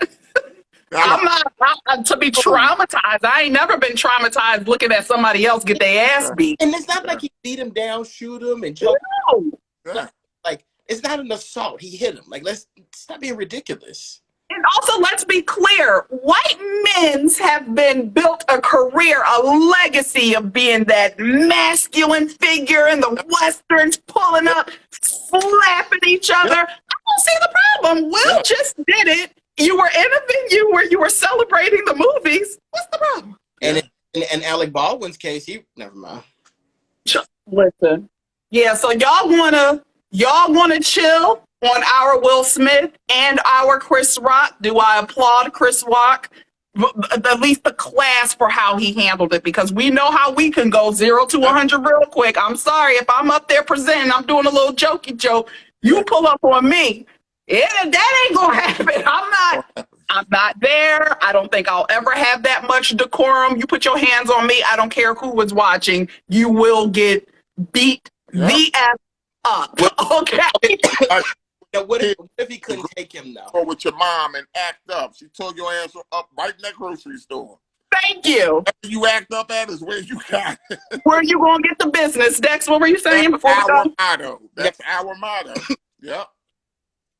I'm not to be traumatized. I ain't never been traumatized looking at somebody else get their ass beat. And it's not like he beat him down, shoot him, and choke him. Yeah. Like, it's not an assault. He hit him. Like, let's stop being ridiculous. And also, let's be clear, white men's have been built a career, a legacy of being that masculine figure in the Westerns, pulling up, slapping each other. I don't see the problem. Will just did it. You were in a venue where you were celebrating the movies. What's the problem? And in Alec Baldwin's case, never mind. Listen. Yeah, so y'all wanna chill on our Will Smith and our Chris Rock. Do I applaud Chris Rock? At least the class for how he handled it, because we know how we can go 0 to 100 real quick. I'm sorry if I'm up there presenting, I'm doing a little jokey joke. You pull up on me. Yeah, that ain't gonna happen. I'm not there. I don't think I'll ever have that much decorum. You put your hands on me, I don't care who was watching. You will get beat the F up. Okay. Now, what if he couldn't take him now? Go with your mom and act up. She told your ass up right in that grocery store. Thank you. Where you act up at is where you got it. Where you gonna get the business? Dex, what were you saying before we go? That's our motto. Yep.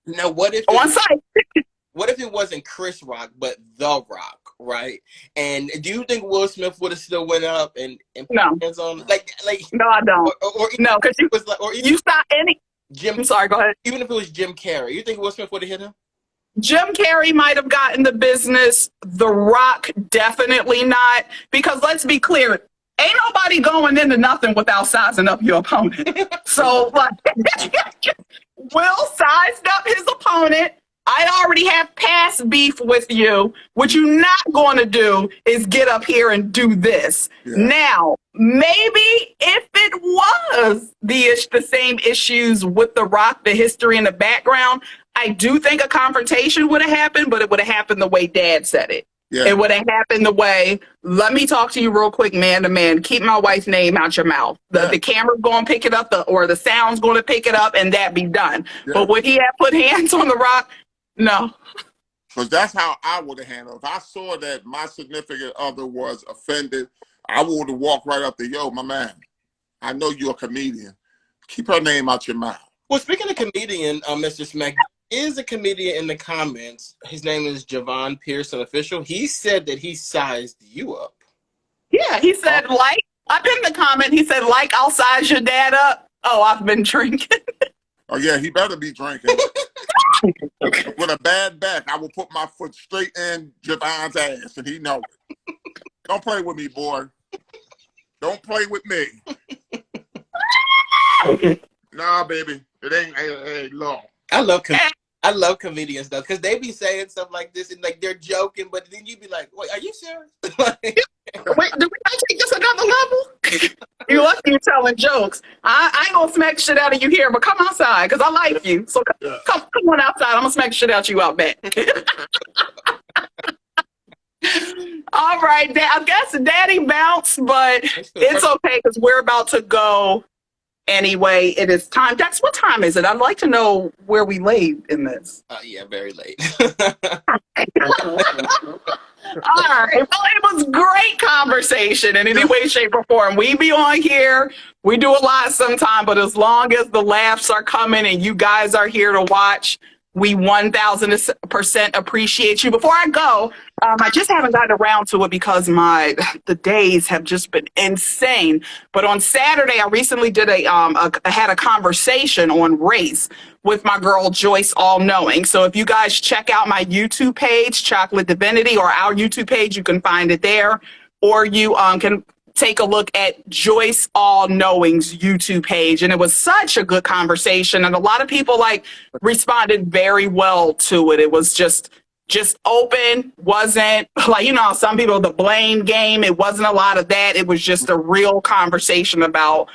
Now, what if On site. What if it wasn't Chris Rock, but The Rock, right? And do you think Will Smith would have still went up and put hands on? Like no, I don't. Or no, because you was like, or you saw any. Jim. I'm sorry. Go ahead. Even if it was Jim Carrey, you think Will Smith would have hit him? Jim Carrey might have gotten the business. The Rock definitely not. Because let's be clear, ain't nobody going into nothing without sizing up your opponent. So, like, Will sized up his opponent. I already have past beef with you. What you're not going to do is get up here and do this. Yeah. Now, maybe if it was the same issues with The Rock, the history and the background, I do think a confrontation would have happened, but it would have happened the way Dad said it. Yeah. It would have happened the way, let me talk to you real quick, man to man. Keep my wife's name out your mouth. The camera's going to pick it up, or the sound's going to pick it up, and that be done. Yeah. But would he have put hands on The Rock? No. Because that's how I would have handled it. If I saw that my significant other was offended, I would have walked right up to, yo, my man, I know you're a comedian. Keep her name out your mouth. Well, speaking of comedian, Mr. Smack, is a comedian in the comments. His name is Javon Pearson Official. He said that he sized you up. Yeah, he said, I pinned the comment. He said, I'll size your dad up. Oh, I've been drinking. Oh, yeah, he better be drinking. With a bad back, I will put my foot straight in Javon's ass, and he knows it. Don't play with me, boy. Don't play with me. Nah, baby. It ain't long. I love comedians though, because they be saying stuff like this and like they're joking, but then you be like, "Wait, are you serious?" Wait, do we not take this another level? You lucky you're telling jokes. I ain't gonna smack shit out of you here, but come outside because I like you. So come on outside. I'm gonna smack shit out you out back. All right, I guess Daddy bounced, but it's okay because we're about to go. Anyway, it is time. Dex, what time is it? I'd like to know where we laid in this. Yeah, very late. All right. Well, it was great conversation in any way, shape, or form. We be on here. We do a lot sometime, but as long as the laughs are coming and you guys are here to watch, We 1000% appreciate you. Before I go, I just haven't gotten around to it because the days have just been insane. But on Saturday, I recently did I had a conversation on race with my girl Joyce All Knowing. So if you guys check out my YouTube page, Chocolate Divinity, or our YouTube page, you can find it there, or you can take a look at Joyce All Knowing's YouTube page. And it was such a good conversation. And a lot of people responded very well to it. It was just open, wasn't like, some people, the blame game. It wasn't a lot of that. It was just a real conversation about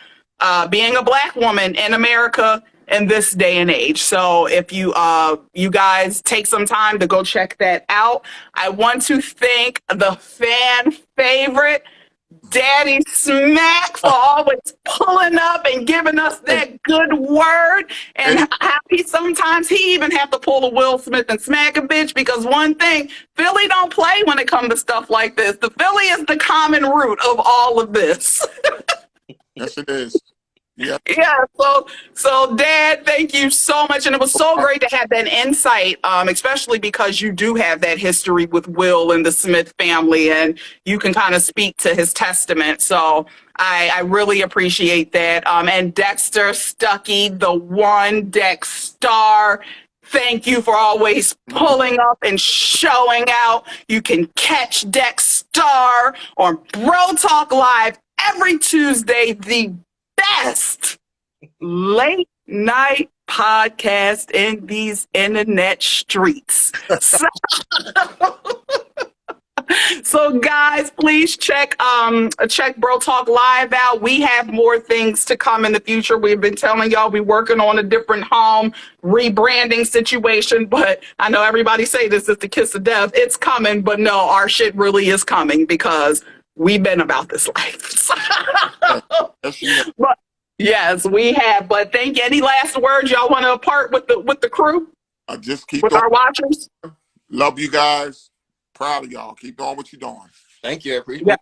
being a Black woman in America in this day and age. So if you guys take some time to go check that out. I want to thank the fan favorite, Daddy Smack, for always pulling up and giving us that good word. And how sometimes he even have to pull a Will Smith and smack a bitch, because one thing, Philly don't play when it comes to stuff like this. The Philly is the common root of all of this. Yes, it is. Yeah. Yeah. So Dad, thank you so much. And it was so great to have that insight, especially because you do have that history with Will and the Smith family, and you can kind of speak to his testament. So I really appreciate that. And Dexter Stuckey, the one Dexstar, thank you for always pulling up and showing out. You can catch Dexstar on Bro Talk Live every Tuesday, the best late night podcast in these internet streets. So guys, please check Bro Talk Live out. We have more things to come in the future. We've been telling y'all we're working on a different home rebranding situation, but I know everybody say this is the kiss of death. It's coming, but no, our shit really is coming because we've been about this life. But yes, we have. But thank you. Any last words y'all want to impart with the crew? Just keep with going. Our watchers. Love you guys. Proud of y'all. Keep doing what you're doing. Thank you. I appreciate it.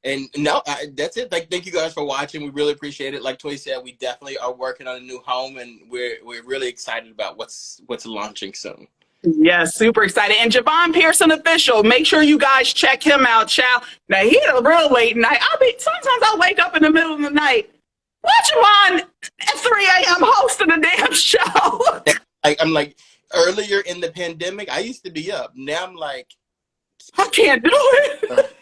And no, that's it. Thank you guys for watching. We really appreciate it. Like Toy said, we definitely are working on a new home, and we're really excited about what's launching soon. Yes, super excited. And Javon Pearson official, make sure you guys check him out, child. Now he's a real late night. Sometimes I'll wake up in the middle of the night. Watch Javon at 3 a.m. hosting a damn show. I'm like, earlier in the pandemic, I used to be up. Now I'm like, I can't do it.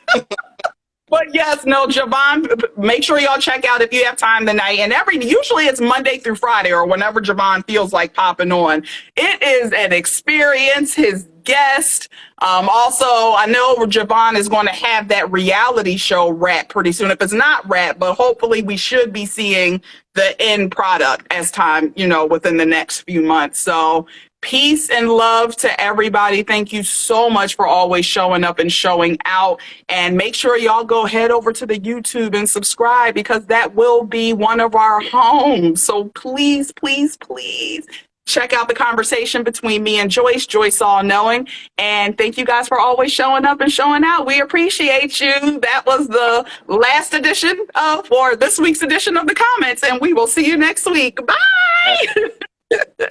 But yes, no, Javon, make sure y'all check out if you have time tonight. And usually it's Monday through Friday or whenever Javon feels like popping on. It is an experience. His guest. Also, I know Javon is going to have that reality show wrap pretty soon. If it's not wrap, but hopefully we should be seeing the end product as time, within the next few months. So peace and love to everybody. Thank you so much for always showing up and showing out. And make sure y'all go head over to the YouTube and subscribe, because that will be one of our homes. So please, please, please check out the conversation between me and Joyce All Knowing. And thank you guys for always showing up and showing out. We appreciate you. That was the last edition for this week's edition of the comments, and we will see you next week. Bye.